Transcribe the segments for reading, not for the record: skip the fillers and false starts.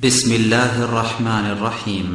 بسم الله الرحمن الرحيم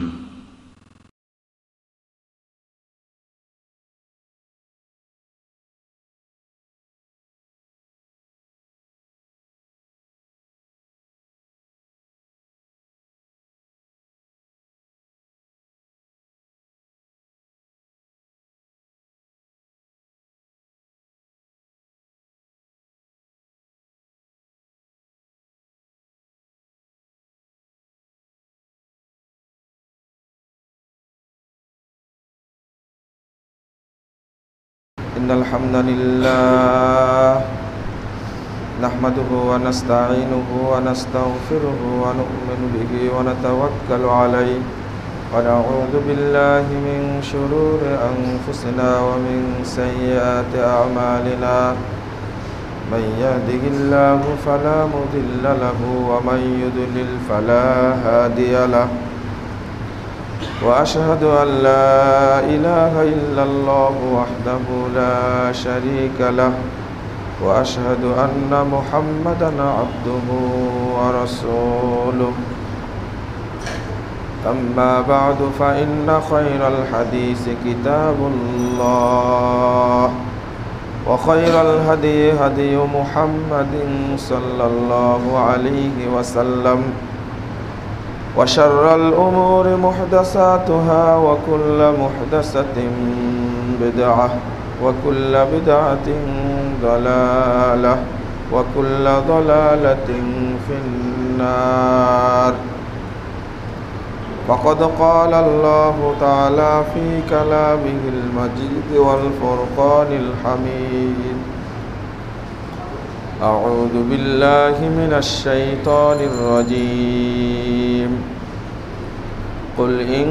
إن الحمد لله نحمده ونستعينه ونستغفره ونؤمن به ونتوكل عليه ونعوذ بالله من شرور أنفسنا ومن سيئات أعمالنا من يهده الله فلا مضل له ومن يضلل فلا هادي له وأشهد أن لا إله إلا الله وحده لا شريك له وأشهد أن محمدا عبده ورسوله أما بعد فإن خير الحديث كتاب الله وخير الهدي هدي محمد صلى الله عليه وسلم وشر الأمور محدثاتها وكل محدثة بدعة وكل بدعة ضلالة وكل ضلالة في النار وقد قال الله تعالى في كلامه المجيد والفرقان الحميد أعوذ بالله من الشيطان الرجيم قل إن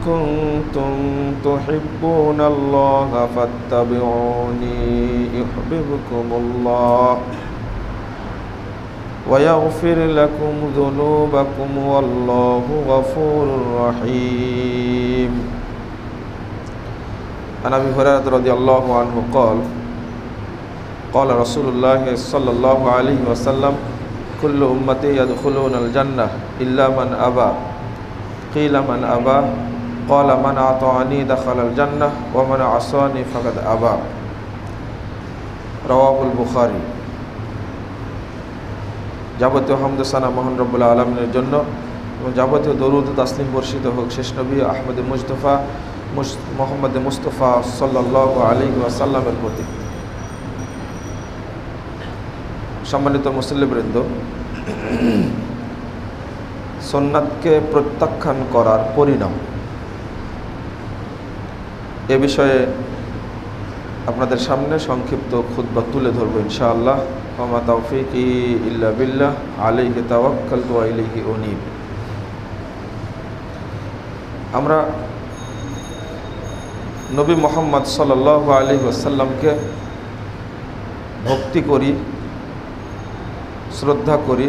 كنتم تحبون الله فاتبعوني يحببكم الله ويغفر لكم ذنوبكم والله غفور رحيم. عن أبي هريرة رضي الله عنه قال قال رسول الله صلى الله عليه وسلم كل أمتي يدخلون الجنة إلا من أبى قيل من أبى قال من أطاعني دخل الجنة ومن عصاني فقد أبى رواه البخاري. যাবতীয় হামদ সানা মহান রব্বুল আলামিনের জন্য এবং যাবতীয় দরুদ ও তাসলিম বর্ষিত হোক শেষ নবী আহমদ মুজতফা মুহাম্মদ মুস্তাফা সাল্লাল্লাহু আলাইহি ওয়াসাল্লামের প্রতি। সম্মানিত মুসল্লিবৃন্দ, সুন্নাতকে প্রত্যাখ্যান করার পরিণাম এ বিষয়ে আপনাদের সামনে সংক্ষিপ্ত খুতবা তুলে ধরবো ইনশাআল্লাহ। ওয়া মা তাওফীকি ইল্লা বিল্লাহ আলাইহি তাওয়াক্কালতু ওয়া ইলাইহি উনীব। আমরা নবী মুহাম্মদ সাল্লাল্লাহু আলাইহি ওয়াসাল্লামকে ভক্তি করি, শ্রদ্ধা করি,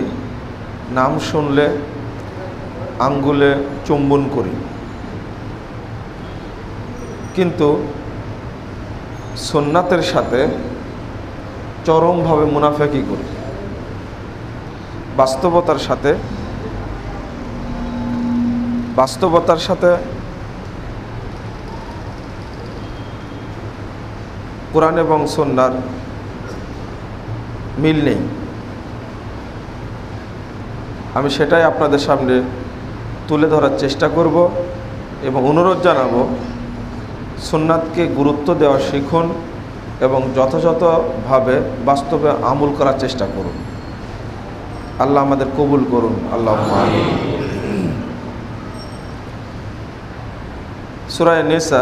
নাম শুনলে আঙ্গুলে চুম্বন করি, কিন্তু সুন্নাতের সাথে চরমভাবে মুনাফিকি করি। বাস্তবতার সাথে কোরআন এবং সুন্নাহর মিল নেই। আমি সেটাই আপনাদের সামনে তুলে ধরার চেষ্টা করব এবং অনুরোধ জানাবো সুন্নাতকে গুরুত্ব দেওয়া শিখুন এবং যথাযথভাবে বাস্তবে আমল করার চেষ্টা করুন। আল্লাহ আমাদের কবুল করুন, আল্লাহুম্মা আমিন। সূরা নিসা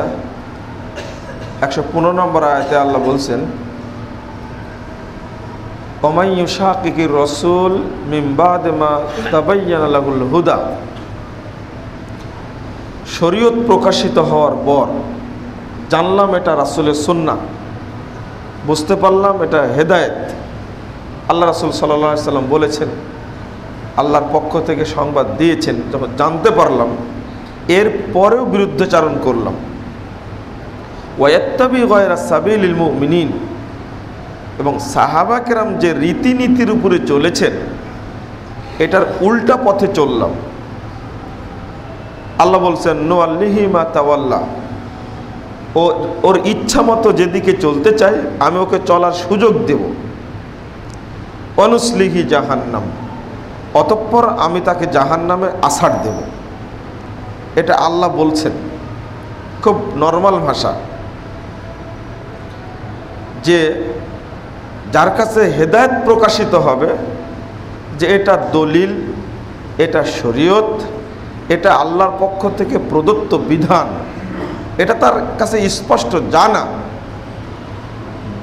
115 নম্বর আয়াতে আল্লাহ বলছেন ওমান ইউশাকিকির রাসূল মিন বাদি মা তাবায়্যানা লাহুল হুদা। শরীয়ত প্রকাশিত হওয়ার পর জানলাম এটা রাসূলের সুন্নাহ, বুঝতে পারলাম এটা হেদায়েত। আল্লাহ রাসূল সাল্লাল্লাহু আলাইহি সাল্লাম বলেছেন, আল্লাহর পক্ষ থেকে সংবাদ দিয়েছেন, যখন জানতে পারলাম এর পরেও বিরুদ্ধাচারণ করলাম। ওয়া ইয়াত্তাবি গায়রা সাবিলিল মুমিনিন, এবং সাহাবা কেরাম যে রীতিনীতির উপরে চলেছেন এটার উল্টা পথে চললাম। আল্লাহ বলছেন নুআল্লিহি মা তাওয়াল্লা, ওর ইচ্ছা মতো যেদিকে চলতে চায় আমি ওকে চলার সুযোগ দেব। অনুসলিহি জাহান্নাম, অতঃপর আমি তাকে জাহান্নামে আছাড় দেব। এটা আল্লাহ বলছেন, খুব নর্মাল ভাষা, যে যার কাছে হেদায়েত প্রকাশিত হবে যে এটা দলিল, এটা শরীয়ত, এটা আল্লাহর পক্ষ থেকে প্রদত্ত বিধান, এটা তার কাছে স্পষ্ট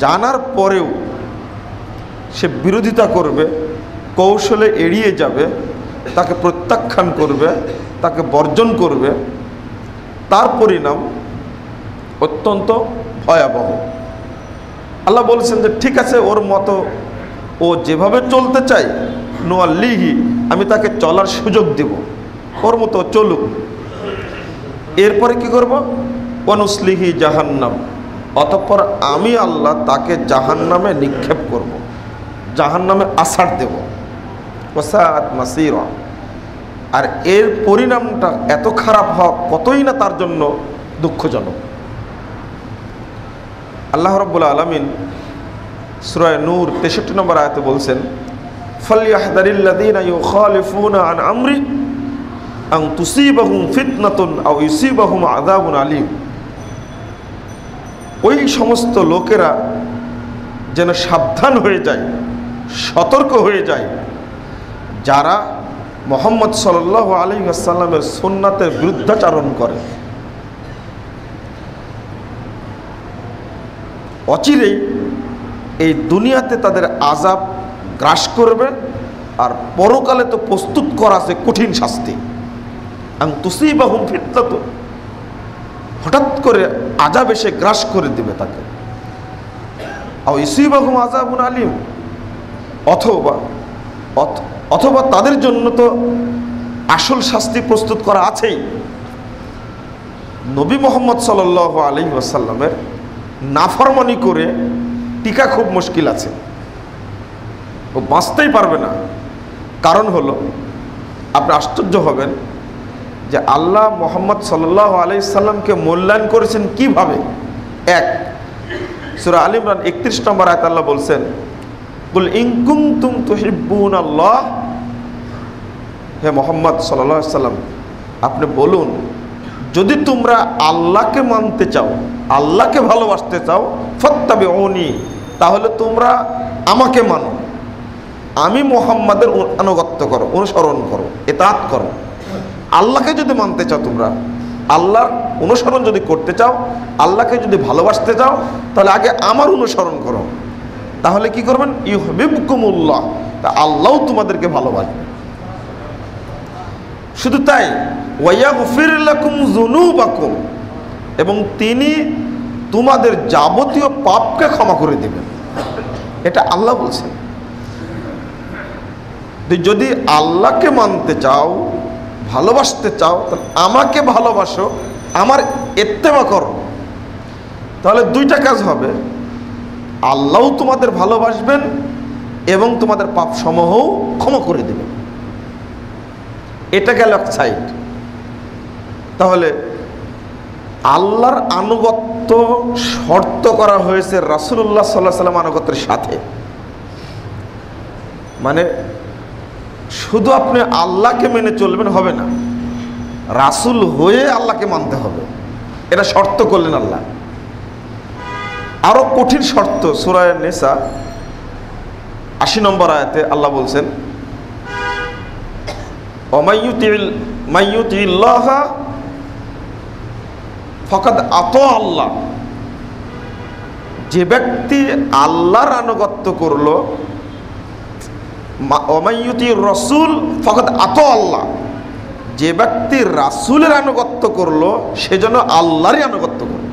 জানার পরেও সে বিরোধিতা করবে, কৌশলে এড়িয়ে যাবে, তাকে প্রত্যাখ্যান করবে, তাকে বর্জন করবে, তার পরিণাম অত্যন্ত ভয়াবহ। আল্লাহ বলছেন যে ঠিক আছে, ওর মতো ও যেভাবে চলতে চায় নুআল্লিহি, আমি তাকে চলার সুযোগ দেব, ওর মতো চলুক। এরপরে কি করব? অনুসলিহি জাহান্নাম, অতঃপর আমি আল্লাহ তাকে জাহান্নামে নিক্ষেপ করব, জাহান্নামে আছাড় দেব। ওয়াসাআত মাসীরা, আর এর পরিণামটা এত খারাপ হওয়া কতই না তার জন্য দুঃখজনক। আল্লাহ রাব্বুল আলামিন সূরা নূর 63 নম্বর আয়াতে বলছেন, ফালইয়াহদারিল্লাযীনা ইউখালিফুনা আন আমরি আন তুসিবাহুম ফিতনাতুন আও ইউসিবাহুম আযাবুন আলীম। ওই সমস্ত লোকেরা যেন সাবধান হয়ে যায়, সতর্ক হয়ে যায়, যারা মুহাম্মদ সাল্লাল্লাহু আলাইহি ওয়াসাল্লামের সুন্নাতের বিরুদ্ধাচরণ করে। অচিরেই এই দুনিয়াতে তাদের আযাব গ্রাস করবে, আর পরকালে তো প্রস্তুত করা আছে কঠিন শাস্তি। আন তুসিবাহুম ফিতনাতুন, হঠাৎ করে আযাব এসে গ্রাস করে দিবে তাকে। আও ইউসিবাহুম আযাবুন আলীম, অথবা তাদের জন্য তো আসল শাস্তি প্রস্তুত করা আছেই। নবী মুহাম্মদ সাল্লাল্লাহু আলাইহি ওয়াসাল্লামের নাফরমানি করে টিকা খুব মুশকিল আছে, ও বাঁচতেই পারবে না। কারণ হলো, আপনি আশ্চর্য হবেন যে আল্লাহ মুহাম্মদ সাল্লাল্লাহু আলাইহি সাল্লামকে মূল্যায়ন করেছেন কিভাবে। এক, সূরা আলে ইমরান 31 নম্বর আয়াতে আল্লাহ বলছেন, কুল ইন কুনতুম তুহিব্বুনাল্লাহ, হে মুহাম্মদ সাল্লাল্লাহু আলাইহি সাল্লাম আপনি বলুন, যদি তোমরা আল্লাহকে মানতে চাও, আল্লাহকে ভালোবাসতে চাও, ফাত্তাবিউনি, তাহলে তোমরা আমাকে মানো, আমি মুহাম্মাদের আনুগত্য করো, অনুসরণ করো, ইতাআত করো। আল্লাহকে যদি মানতে চাও, তোমরা আল্লাহর অনুসরণ যদি করতে চাও, আল্লাহকে যদি ভালোবাসতে চাও, তাহলে আগে আমার অনুসরণ করো। তাহলে কি করবেন? ইউহিব্বুকুমুল্লাহ, তা আল্লাহও তোমাদেরকে ভালোবাসবে। শুধু তাই, ওয়ায়াগফির লাকুম যুনুবাকুম, এবং তিনি তোমাদের যাবতীয় পাপকে ক্ষমা করে দেবেন। এটা আল্লাহ বলছেন। যদি আল্লাহকে মানতে চাও, ভালোবাসতে চাও, তাহলে আমাকে ভালোবাসো, আমার ইত্তেবা করো। তাহলে দুইটা কাজ হবে, আল্লাহও তোমাদের ভালোবাসবেন এবং তোমাদের পাপ সমূহও ক্ষমা করে দেবেন। এটা গেল এক সাইড। তাহলে আল্লাহর আনুগত্য শর্ত করা হয়েছে রাসূলুল্লাহ সাল্লাল্লাহু আলাইহি ওয়াসাল্লাম আনুগত্যের সাথে। মানে শুধু আপনি আল্লাহকে মেনে চলবেন হবে না, রাসূল হয়ে আল্লাহকে মানতে হবে, এটা শর্ত করলেন আল্লাহ। আরো কঠিন শর্ত সূরা নিসা 80 নম্বর আয়াতে আল্লাহ বলছেন, মাইয়ুতিল্লাহ ফাকাদ আতা আল্লাহ, যে ব্যক্তি আল্লাহর আনুগত্য করলো, ওমাইয়ুতির রাসূল ফাকাদ আতা আল্লাহ, যে ব্যক্তি রাসূলের আনুগত্য করলো সেজন্য আল্লাহরই আনুগত্য করলো।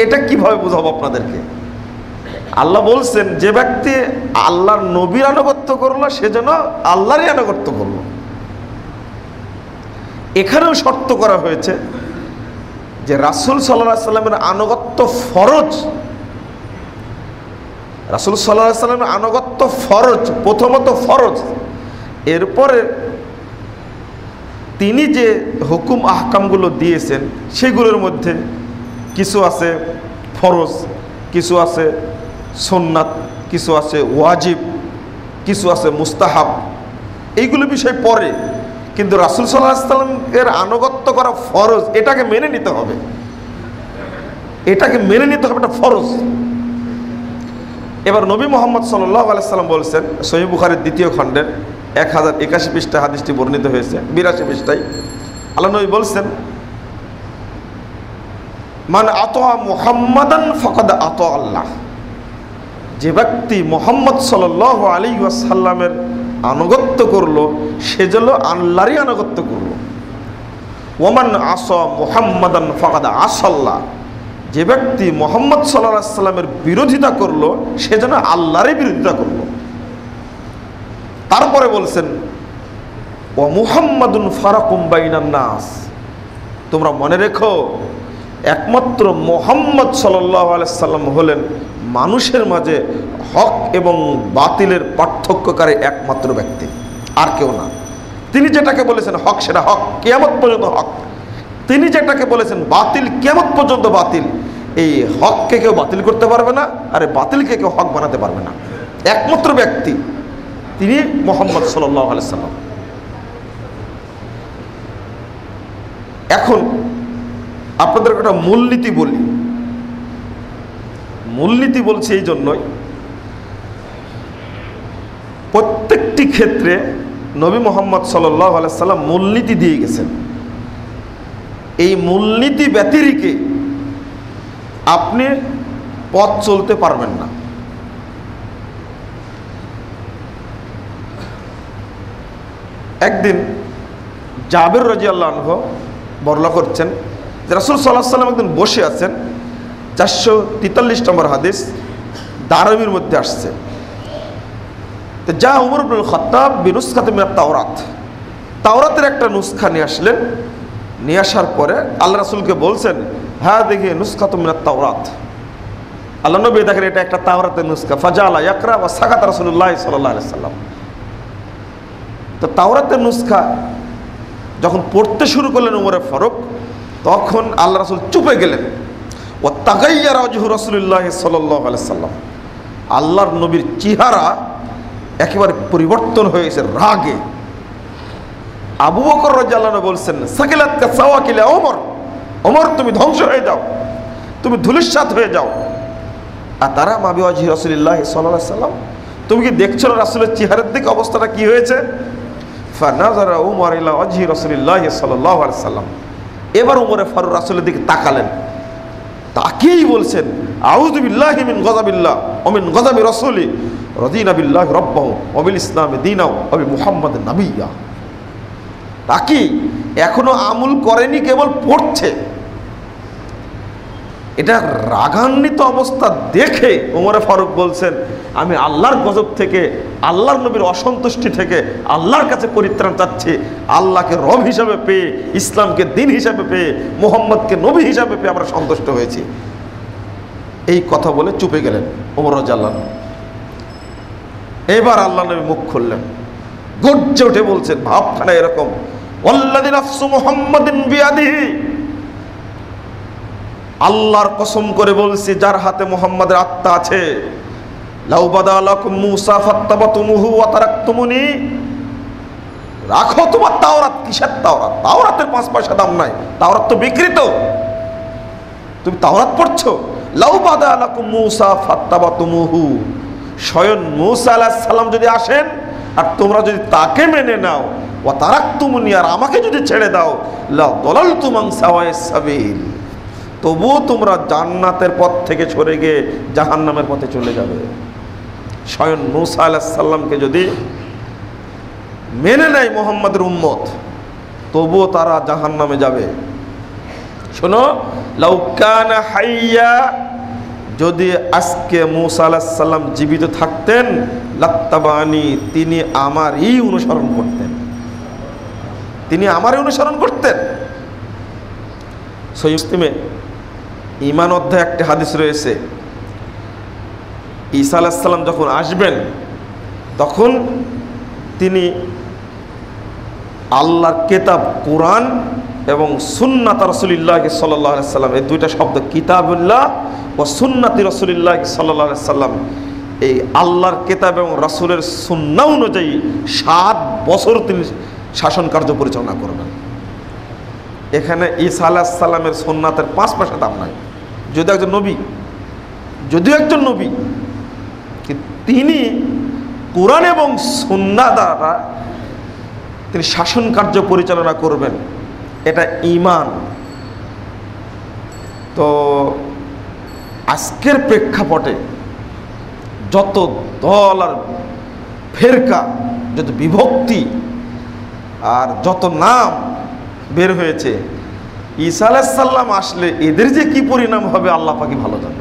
এটা কিভাবে বোঝাবো আপনাদেরকে? আল্লাহ বলছেন যে ব্যক্তি আল্লাহর নবীর আনুগত্য করলো সেজন্য আল্লাহরই আনুগত্য করলো। এখানেও শর্ত করা হয়েছে যে রাসূল সাল্লাল্লাহু আলাইহি সাল্লামের আনুগত্য ফরজ। রাসূল সাল্লাল্লাহু আলাইহি সাল্লামের আনুগত্য ফরজ, প্রথমত ফরজ, এরপরে তিনি যে হুকুম আহকামগুলো দিয়েছেন সেগুলোর মধ্যে কিছু আছে ফরজ, কিছু আছে সুন্নাত, কিছু আছে ওয়াজিব, কিছু আছে মুস্তাহাব, এইগুলো বিষয় পরে। কিন্তু রাসূল সাল্লাল্লাহু আলাইহি ওয়াসাল্লাম এর আনুগত্য করা ফরজ, এটাকে মেনে নিতে হবে, এটাকে মেনে নিতে হবে, এটা ফরজ। এবার নবী মুহাম্মদ সাল্লাল্লাহু আলাইহি ওয়াসাল্লাম বলছেন, সহিহ বুখারীর 2য় খণ্ডের 1081 পৃষ্ঠায় হাদিসটি বর্ণিত হয়েছে, 82 পৃষ্ঠায় আল্লাহ নবী বলছেন, মান আতা মুহাম্মাদান ফাকাদ আতা আল্লাহ, যে ব্যক্তি মুহাম্মদ সাল্লাল্লাহু আলাইহি ওয়াসাল্লামের আনুগত্য করলো সে যেন আল্লাহরই আনুগত্য করলো। ওমান আসা মুহাম্মাদান ফাকাদ আসাল্লাহ, যে ব্যক্তি মুহাম্মদ সাল্লাল্লাহু আলাইহি ওয়াসাল্লামের বিরোধিতা করলো সে যেন আল্লাহরই বিরোধিতা করলো। তারপরে বলছেন, ওয়া মুহাম্মাদুন ফারাকুম বাইনান নাস, তোমরা মনে রেখো একমাত্র মুহাম্মদ সাল্লাল্লাহু আলাইহি ওয়াসাল্লাম হলেন মানুষের মাঝে হক এবং বাতিলের পার্থক্যকারী একমাত্র ব্যক্তি, আর কেউ না। তিনি যেটাকে বলেছেন হক সেটা হক, কিয়ামত পর্যন্ত হক। তিনি যেটাকে বলেছেন বাতিল, কিয়ামত পর্যন্ত বাতিল। এই হককে কেউ বাতিল করতে পারবে না, আর বাতিলকে কেউ হক বানাতে পারবে না। একমাত্র ব্যক্তি তিনি মুহাম্মদ সাল্লাল্লাহু আলাইহি ওয়াসাল্লাম। এখন আপনাদের একটা মূলনীতি বলি, মূলনীতি বলছি এই জন্যই, প্রত্যেকটি ক্ষেত্রে নবী মুহাম্মদ সাল্লাল্লাহু আলাইহি ওয়াসাল্লাম মূলনীতি দিয়ে গেছেন। এই মূলনীতি ব্যতিরেকে আপনি পথ চলতে পারবেন না। একদিন জাবের রাদিয়াল্লাহু আনহু বর্ণনা করছেন যে রাসূল সাল্লাল্লাহু আলাইহি ওয়াসাল্লাম একদিন বসে আছেন, 443 নম্বর হাদিস দারমির মধ্যে আসছে। তো যা উমর ইবনুল খাত্তাব বিনুসখাতিন মিনাত তাওরাত, তাওরাতের একটা নুসখা নিয়ে আসলেন। নিয়ে আসার পরে আল্লাহ রাসূলকে বলছেন, হ্যাঁ দেখি নুসখাতুম মিনাত তাওরাত, আল্লাহ নবী দেখেন এটা একটা তাওরাতের নুসখা। ফাজালা ইয়াকরা ওয়া সাকাত রাসূলুল্লাহ সাল্লাল্লাহু আলাইহি ওয়াসাল্লাম। তো তাওরাতের নুসখা যখন পড়তে শুরু করলেন উমরে ফারুক, তখন আল্লাহ রাসূল চুপে গেলেন। ওয়া তাগায়্যারা ওয়াজহু রাসূলুল্লাহ সাল্লাল্লাহু আলাইহি ওয়াসাল্লাম, আল্লাহর নবীর চেহারা একেবারে পরিবর্তন হয়ে গেছে রাগে। আবু বকর রাদিয়াল্লাহু আনহু বলছেন, সাকিলাতকা সাওয়াকিলা ওমর, ওমর তুমি ধ্বংস হয়ে যাও, তুমি ধূলিসাৎ হয়ে যাও। আর তারা মাবি ওয়াজহি রাসূলুল্লাহ সাল্লাল্লাহু আলাইহি ওয়াসাল্লাম, তুমি কি দেখছো না রাসূলের চেহারার দিকে অবস্থাটা কি হয়েছে? ফানাযারা উমর ইলা ওয়াজহি রাসূলুল্লাহ সাল্লাল্লাহু আলাইহি ওয়াসাল্লাম, এবার উমরে ফারুক রাসূলের দিকে তাকালেন, তাকিয়েই বলছেন, আউযু বিল্লাহি মিন গযাবিল্লাহ ওয়া মিন গযাবি রাসূলি, রাদিনা বিল্লাহি রাব্বাহু ওয়া বিল ইসলামি দীনাহু ওয়া বি মুহাম্মাদিন নাবিয়্যা। তাকি এখনো আমল করেনি, কেবল পড়ছে। এটা রাগান্বিত অবস্থা দেখে ওমরে ফারুক বলছেন, আমি আল্লাহর গজব থেকে, আল্লাহর নবীর অসন্তুষ্টি থেকে আল্লাহর কাছে পরিত্রাণ চাচ্ছি। আল্লাহকে রব হিসাবে পেয়ে, ইসলামকে দিন হিসাবে পেয়ে, মুহাম্মদকে নবী হিসাবে পেয়ে আমরা সন্তুষ্ট হয়েছি। এই কথা বলে চুপে গেলেন ওমর রাদিয়াল্লাহু আনহু। এবার আল্লাহ নবী মুখ খুললেন, গর্জে উঠে বলছেন, ভাবখানা এরকম, ওয়াল্লাযী নাফসু মুহাম্মাদিন বিয়াদিহি, আল্লাহর কসম করে বলছি যার হাতে মুহাম্মাদের আত্মা আছে, লাউ বাদা লাকুম মূসা ফাত্তাবাতুমুহু ওয়া তারাকতুমুনি, রাখো তোমার তাওরাত। কিসের তাওরাত? তাওরাতের 5 পয়সা দাম নাই, তাওরাত তো বিকৃত। তুমি তাওরাত পড়ছো? লাউ বাদা লাকুম মূসা ফাত্তাবাতুমুহু, স্বয়ং মূসা আলাইহিস সালাম যদি আসেন আর তোমরা যদি তাকে মেনে নাও, ওয়া তারাকতুমুনি, আর আমাকে যদি ছেড়ে দাও, লা দালালতুম আন সাওয়াইস সাবিল, তবুও তোমরা জান্নাতের পথ থেকে সরে গিয়ে জাহান্নামের পথে চলে যাবে। স্বয়ং মূসা আলাইহিস সালামকে যদি মেনে নেয় মুহাম্মদের উম্মত, তবুও তারা জাহান্নামে যাবে। শোনো, লাউ কানা হাইয়া, যদি আজকে মূসা আলাইহিস সালাম জীবিত থাকতেন, লাত্তাবানি, তিনি আমারই অনুসরণ করতেন, তিনি আমারই অনুসরণ করতেন। সহিহ মুসলিমে ঈমান অধ্যায়ে একটা হাদিস রয়েছে, ঈসা আলাইহিস সালাম যখন আসবেন তখন তিনি আল্লাহর কিতাব কোরআন এবং সুন্নাত রাসূলুল্লাহ সাল্লাল্লাহু আলাইহি সাল্লাম, এই দুইটা শব্দ কিতাবুল্লাহ ও সুন্নাতি রাসূলুল্লাহ সাল্লাল্লাহু আলাইহি সাল্লাম, এই আল্লাহর কিতাব এবং রাসূলের সুন্নাহ অনুযায়ী 7 বছর তিনি শাসন কার্য পরিচালনা করবেন। এখানে ঈসা আলাইহিস সালামের সুন্নাতের 5 পয়সা দাম নাই। যদিও একজন নবী, তিনি কোরআন এবং সুন্নাহ দ্বারা তিনি শাসন কার্য পরিচালনা করবেন, এটা ঈমান। তো আজকের প্রেক্ষাপটে যত দল আর ফেরকা, যত বিভক্তি আর যত নাম বের হয়েছে, ঈসা আলাইহিস সালাম আসলে এদের যে কি পরিণাম হবে আল্লাহ পাকই ভালো জানে।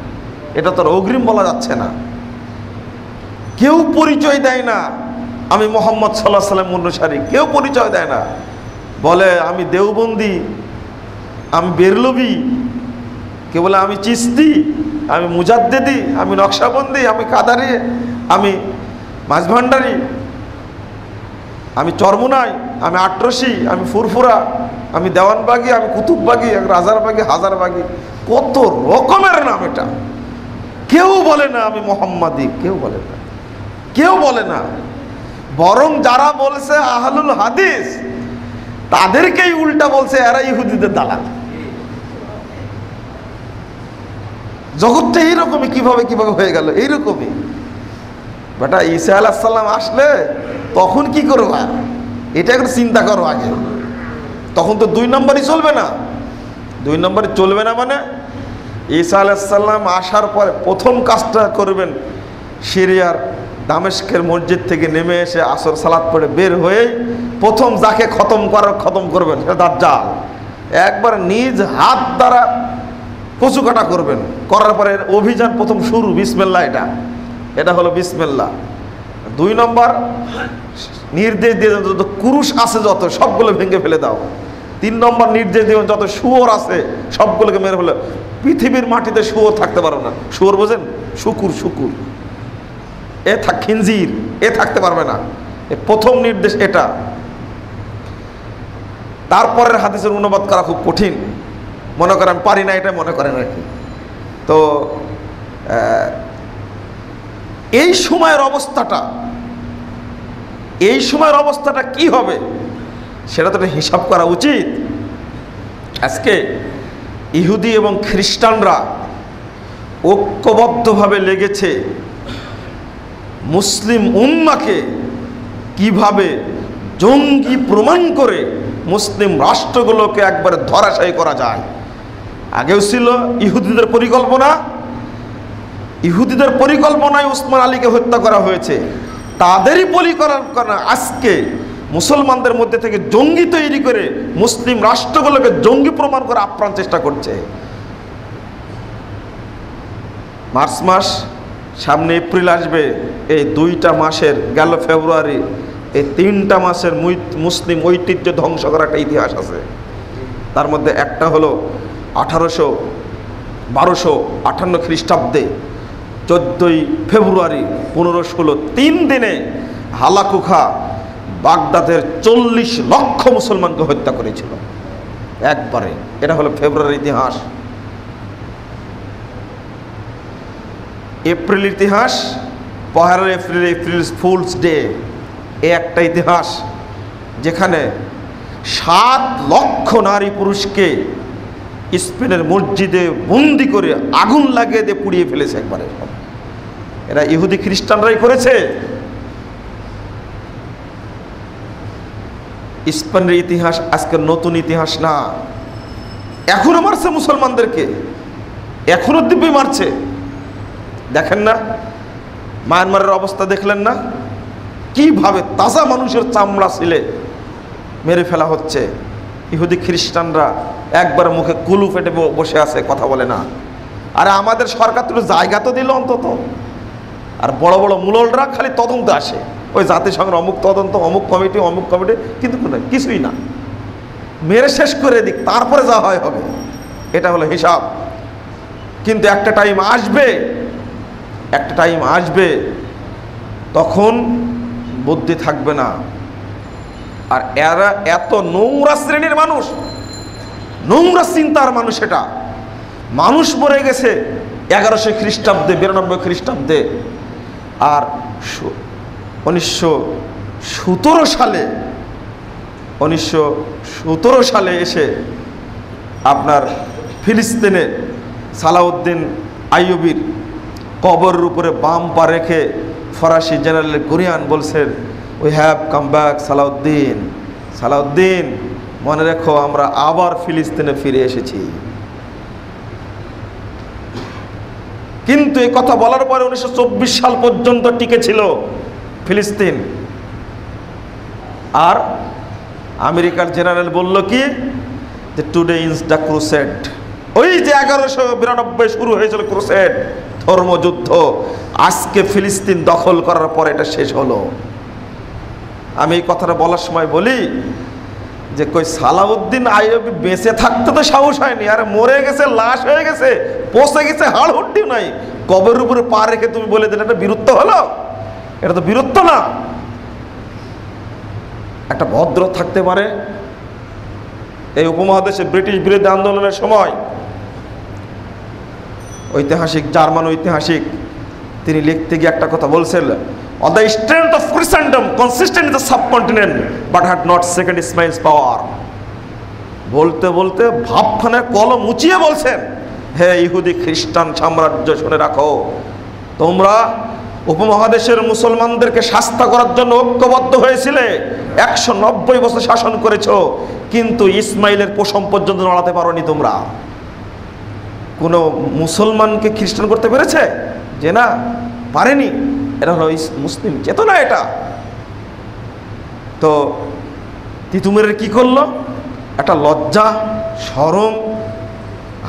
এটা তো অগ্রিম বলা যাচ্ছে না। কেউ পরিচয় দেয় না আমি মুহাম্মদ সাল্লাল্লাহু আলাইহি সাল্লাম অনুসারী, কেউ পরিচয় দেয় না। বলে আমি দেওবন্দি, আমি বেরলভি, কে বলে আমি চিস্তি, আমি মুজাদ্দেদি, আমি নকশাবন্দি, আমি কাদারি, আমি মাঝভান্ডারি, আমি চরমুনাই, আমি আটরশি, আমি ফুরফুরা, আমি দেওয়ানবাগি, আমি কুতুববাগি, আমি রাজারবাগি, হাজারবাগি, কত রকমের নাম। এটা কেউ বলে না আমি মোহাম্মদি, কেউ বলে না। বরং যারা বলছে আহলুল হাদিস, তাদেরকেই উল্টা বলছে এরা ইহুদিদের দালাল। জগৎটা এইরকমই। কিভাবে হয়ে গেল এইরকমই। বেটা ঈসা আলাইহিস সালাম আসলে তখন কি করবা, এটা একটু চিন্তা করো আগে। তখন তো 2 নম্বরই চলবে না। 2 নম্বরই চলবে না মানে ঈসা আলাইহিস সালাম আসার পরে প্রথম কাজটা করবেন, সিরিয়ার দামেস্কের মসজিদ থেকে নেমে এসে আসর সালাত পড়ে বের হয়ে প্রথম যাকে খতম করবেন সেটা দাজ্জাল। একবার নিজ হাত দ্বারা কচু কাটা করবেন, করার পরে অভিযান প্রথম শুরু, বিসমিল্লাহ। এটা হলো বিসমিল্লাহ। 2 নম্বর নির্দেশ দিয়ে যত কুরুশ আছে যত সবগুলো ভেঙে ফেলে দাও। 3 নম্বর নির্দেশ দিয়ে যত শুয়োর আছে সবগুলোকে মেরে ফেলে। পৃথিবীর মাটিতে শুয়োর থাকতে পারো না। শুয়োর বোঝেন? শুকুর, খিনজির, থাকতে পারবে না। প্রথম নির্দেশ এটা। তারপরের হাদিসের অনুবাদ করা খুব কঠিন, মনে করেন পারি না, এটা মনে করেন আর কি। তো এই সময়ের অবস্থাটা কি হবে সেটা তো হিসাব করা উচিত। আজকে ইহুদি এবং খ্রিস্টানরা ঐক্যবদ্ধভাবে লেগেছে মুসলিম উম্মাকে কিভাবে জঙ্গি প্রমাণ করে মুসলিম রাষ্ট্রগুলোকে একবারে ধরাশায়ী করা যায়। আগেও ছিল ইহুদিদের পরিকল্পনায় উসমান আলীকে হত্যা করা হয়েছে। তাদেরই পরিকল্পনা আজকে মুসলমানদের মধ্যে থেকে জঙ্গি তৈরি করে মুসলিম রাষ্ট্রগুলোকে জঙ্গি প্রমাণ করে আপ্রাণ চেষ্টা করছে। মার্চ মাস, সামনে এপ্রিল আসবে, এই 2টা মাসের গেল ফেব্রুয়ারি, এই 3টা মাসের মুসলিম ঐতিহ্য ধ্বংস করার একটা ইতিহাস আছে। তার মধ্যে একটা হলো 1258 খ্রিস্টাব্দে 14ই ফেব্রুয়ারি 1516 3 দিনে হালাকুখা বাগদাদের 40 লক্ষ মুসলমানকে হত্যা করেছিল একবারে। এটা হলো ফেব্রুয়ারির ইতিহাস। এপ্রিল ইতিহাস, 1 এপ্রিল ফুলস ডে, একটা ইতিহাস যেখানে 7 লক্ষ নারী পুরুষকে স্পেনের মসজিদে বন্দি করে আগুন লাগিয়ে দিয়ে পুড়িয়ে ফেলেছে একবারে। এরা ইহুদি খ্রিস্টানরাই করেছে। স্পেনের ইতিহাস আজকের নতুন ইতিহাস না। এখনো মারছে মুসলমানদেরকে, এখনো দিব্যি মারছে। দেখেন না মায়ানমারের অবস্থা, দেখলেন না কিভাবে তাজা মানুষের চামড়া ছিলে মেরে ফেলা হচ্ছে। ইহুদি খ্রিস্টানরা একবার মুখে কুলু ফেটে বসে আছে, কথা বলে না। আরে আমাদের সরকার তো জায়গা তো দিল অন্তত। আর বড় বড় মুললরা খালি তদন্ত আসে, ওই জাতিসংঘের অমুক তদন্ত, অমুক কমিটি, কিন্তু কিছুই না। মেরে শেষ করে দিক, তারপরে যা হয় হবে। এটা হলো হিসাব। কিন্তু একটা টাইম আসবে তখন বুদ্ধি থাকবে না, আর এরা এত নোংরা শ্রেণীর মানুষ, নোংরা চিন্তার মানুষ। এটা মানুষ মরে গেছে 1100 খ্রিস্টাব্দে, 92 খ্রিস্টাব্দে। আর 1917 সালে এসে আপনার ফিলিস্তিনে সালাউদ্দিন আইয়ুবীর কবরের উপরে বাম পা রেখে ফরাসি জেনারেল গুরিয়ান বলছেন, we have come back Salahuddin, Salahuddin মনে রেখো আমরা আবার ফিলিস্তিনে ফিরে এসেছি। কিন্তু এই কথা বলার পরে 1924 সাল পর্যন্ত টিকে ছিল ফিলিস্তিন। আর আমেরিকার জেনারেল বলল কি, যে টুডে ইজ দ্য ক্রুসেড। ওই যে 1192 শুরু হয়েছিল ক্রুসেড, ধর্মযুদ্ধ, আজকে ফিলিস্তিন দখল করার পরে এটা শেষ হলো। আমি এই কথাটা বলার সময় বলি যে কই সালাউদ্দিন আইয়ুবী বেঁচে থাকতে তো সাহস হয়নি, আর মরে গেছে, লাশ হয়ে গেছে, পচে গেছে, হাড় হুড্ডিও নাই, কবরের উপরে পা রেখে তুমি বলে দিলে এটা বীরত্ব হলো? এটা তো বীরত্ব না। একটা ভদ্র থাকতে পারে। এই উপমহাদেশে ব্রিটিশ বিরোধী আন্দোলনের সময় ঐতিহাসিক, জার্মান ঐতিহাসিক, তিনি লিখতে গিয়ে একটা কথা বলছেন, on the strength of Christendom consistent in the subcontinent but had not second Ismail's power। বলতে বলতে ভাবখানে কলম উঁচিয়ে বলছেন, হে ইহুদি খ্রিস্টান সাম্রাজ্য শুনে রাখো, তোমরা উপমহাদেশের মুসলমানদেরকে শাস্তা করার জন্য ঐক্যবদ্ধ হয়েছিলে, 190 বছর শাসন করেছো, কিন্তু ইসমাইলের পশম পর্যন্ত নড়াতে পারোনি তোমরা। কোনো মুসলমানকে খ্রিস্টান করতে পেরেছে? যে না, পারেনি। এটা হলো মুসলিম চেতনা। এটা তো তিতুমিরের কি করলো? একটা লজ্জা, শরম,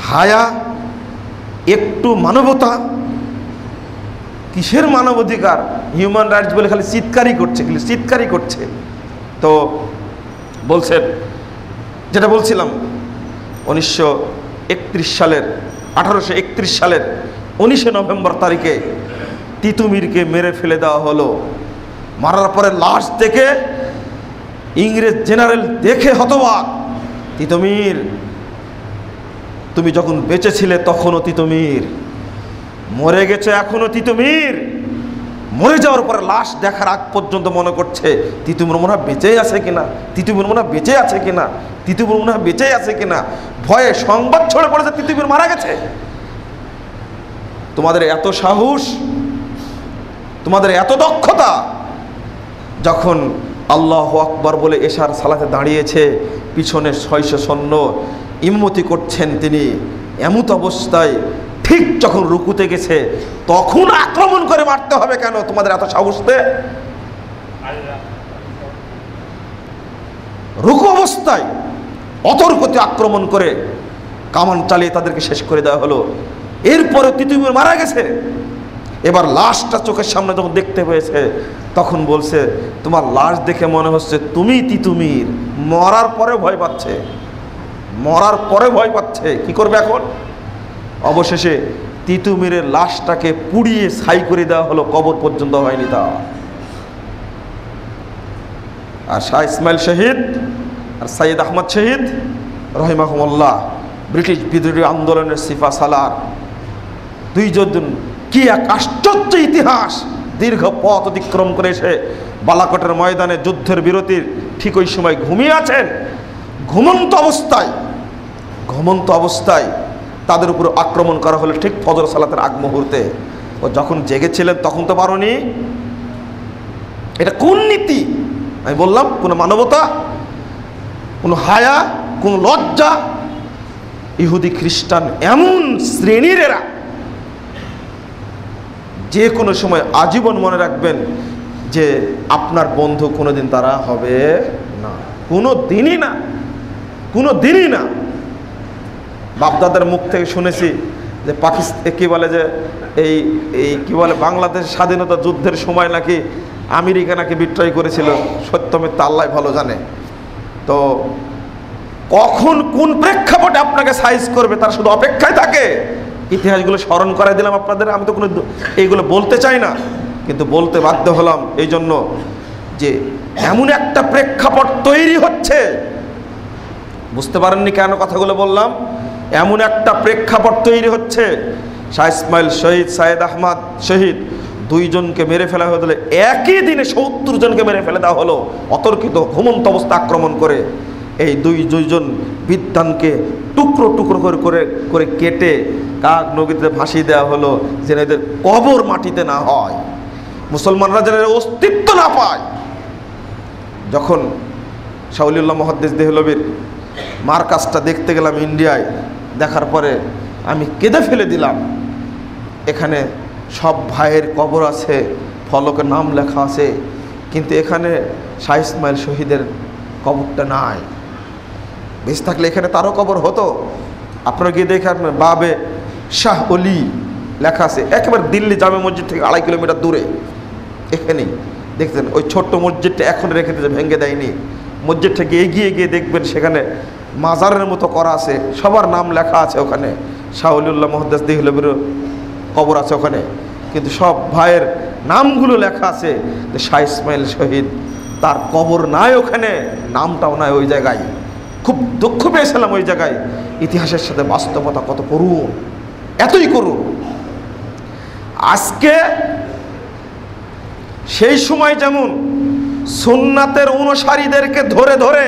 হায়া, একটু মানবতা। কিসের মানবাধিকার, হিউম্যান রাইটস বলে খালি চিৎকারই করছে, খালি চিৎকারই করছে। তো বলছেন, যেটা বলছিলাম, 1831 সালের 19 নভেম্বর তারিখে তিতুমিরকে মেরে ফেলে দেওয়া হলো। মারার পরে লাশ দেখে ইংরেজ জেনারেল দেখে হতবাক, তিতুমির তুমি যখন বেঁচে ছিলে তখনও তিতুমির, মরে গেছে এখনো তিতুমির। মরে যাওয়ার পরে লাশ দেখার আগ পর্যন্ত মনে করছে তিতুমির মনে হয় বেঁচে আছে কিনা, তিতুমির মনে হয় বেঁচে আছে কিনা, তিতুমির মনে হয় বেঁচে আছে কিনা। ভয়ে সংবাদ ছড়ে পড়েছে তিতুমির মারা গেছে। তোমাদের এত সাহস, তোমাদের এত দক্ষতা, যখন আল্লাহু আকবার বলে এশার সালাতে দাঁড়িয়েছে, পিছনে 600 সৈন্য ইমামতি করছেন তিনি, এমত অবস্থায় ঠিক যখন রুকুতে গেছে তখন আক্রমণ করে মারতে হবে কেন? তোমাদের এত সাহসতে রুকু অবস্থায় অতর্কতে আক্রমণ করে কামান চালিয়ে তাদেরকে শেষ করে দেওয়া হলো। এরপরে তিতুমির মারা গেছে। এবার লাশটা চোখের সামনে যখন দেখতে পেয়েছে তখন বলছে, তোমার লাশ দেখে মনে হচ্ছে তুমি তিতুমির। মরার পরে ভয় পাচ্ছে, মরার পরে ভয় পাচ্ছে। কি করবে এখন? অবশেষে তিতুমিরের লাশটাকে পুড়িয়ে ছাই করে দেওয়া হলো, কবর পর্যন্ত হয়নি তা। আর শাহ ইসমাইল শহীদ আর সৈয়দ আহমদ শহীদ রহিমাহুমুল্লাহ, ব্রিটিশ বিদ্রোহী আন্দোলনের সিফা সালার, দুইজন কি এক আশ্চর্য ইতিহাস। দীর্ঘ পথ অতিক্রম করে এসে বালাকোটের ময়দানে যুদ্ধের বিরতির ঠিক ওই সময় ঘুমিয়ে আছেন। ঘুমন্ত অবস্থায় তাদের উপর আক্রমণ করা হলো ঠিক ফজর সালাতের আগ মুহূর্তে। ও যখন জেগেছিলেন তখন তো পারোনি। এটা কোন নীতি? আমি বললাম, কোনো মানবতা, কোনো হায়া, কোনো লজ্জা। ইহুদি খ্রিস্টান এমন শ্রেণীর এরা, যে কোনো সময় আজীবন মনে রাখবেন যে আপনার বন্ধু কোনোদিন তারা হবে না, কোনো দিনই না, কোনো দিনই না। বাপদাদার মুখ থেকে শুনেছি যে পাকিস্তান কি বলে, যে এই কি বলে, বাংলাদেশ স্বাধীনতা যুদ্ধের সময় নাকি আমেরিকা নাকি বিট্রয় করেছিল। সত্য মিথ্যা আল্লাহ ভালো জানে। তো কখন কোন প্রেক্ষাপটে আপনাকে সাইজ করবে তার শুধু অপেক্ষায় থাকে। ইতিহাসগুলো স্মরণ করাই দিলাম আপনাদের। আমি তো কোনো এইগুলো বলতে চাই না, কিন্তু বলতে বাধ্য হলাম এই জন্য যে এমন একটা প্রেক্ষাপট তৈরি হচ্ছে, বুঝতে পারেননি কেন কথাগুলো বললাম? এমন একটা প্রেক্ষাপট তৈরি হচ্ছে, শাহ ইসমাইল শহীদ, সাইয়েদ আহমদ শহীদ, দুইজনকে মেরে ফেলা হলো, একই দিনে ৭০ জনকে মেরে ফেলে দেওয়া হলো অতর্কিত ঘুমন্ত অবস্থা আক্রমণ করে। এই দুইজন বিদ্বানকে টুকরো টুকরো করে করে করে কেটে কাক নদীতে ভাসিয়ে দেওয়া হলো, যেন এদের কবর মাটিতে না হয়, মুসলমানরা যেন অস্তিত্ব না পায়। যখন শাহ ওলিউল্লাহ মুহাদ্দিস দেহলভির মার্কাজটা দেখতে গেলাম ইন্ডিয়ায়, দেখার পরে আমি কেঁদে ফেলে দিলাম। এখানে সব ভাইয়ের কবর আছে, ফলকে নাম লেখা আছে, কিন্তু এখানে শাহ ইসমাইল শহীদের কবরটা নাই। বেঁচে থাকলে এখানে তারও কবর হতো। আপনারা গিয়ে দেখেন বাবে শাহ অলি লেখা আছে, একেবারে দিল্লি জামে মসজিদ থেকে ২.৫ কিলোমিটার দূরে। এখানেই দেখতেন ওই ছোট্ট মসজিদটা এখন রেখে দিয়েছে, ভেঙে দেয়নি। মসজিদটাকে এগিয়ে গিয়ে দেখবেন সেখানে মাজারের মতো করা আছে, সবার নাম লেখা আছে ওখানে। শাহ ওলিউল্লাহ মুহাদ্দিস দেহলভিরও কবর আছে ওখানে, কিন্তু সব ভাইয়ের নামগুলো লেখা আছে। যে শাহ ইসমাইল শহীদ, তার কবর নাই ওখানে, নামটাও নাই ওই জায়গায়। খুব দুঃখ পেয়েছিলাম ওই জায়গায়। ইতিহাসের সাথে বাস্তবতা কত করুণ, এতই করুণ। আজকে সেই সময় যেমন সুন্নাতের অনুসারীদেরকে ধরে ধরে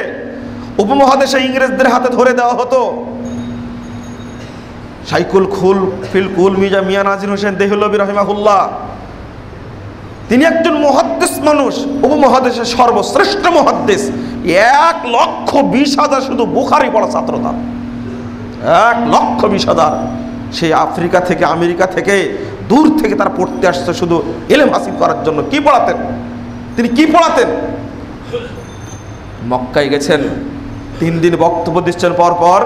উপমহাদেশে ইংরেজদের হাতে ধরে দেওয়া হতো। শাইকুল খুল ফিল কুল মির্জা মিয়া নাজির হোসেন দেহলভি রাহিমাহুল্লাহ, তিনি একজন মুহাদ্দিস মানুষ, উপমহাদেশের সর্বশ্রেষ্ঠ মুহাদ্দিস। ১,২০,০০০ শুধু বুখারী পড়া ছাত্র তার, ১,২০,০০০। সেই আফ্রিকা থেকে, আমেরিকা থেকে, দূর থেকে তারা পড়তে আসছে শুধু ইলম হাসিল করার জন্য। কি পড়াতেন তিনি? কি পড়াতেন? মক্কায় গেছেন, ৩ দিন বক্তব্য দিচ্ছেন, পর পর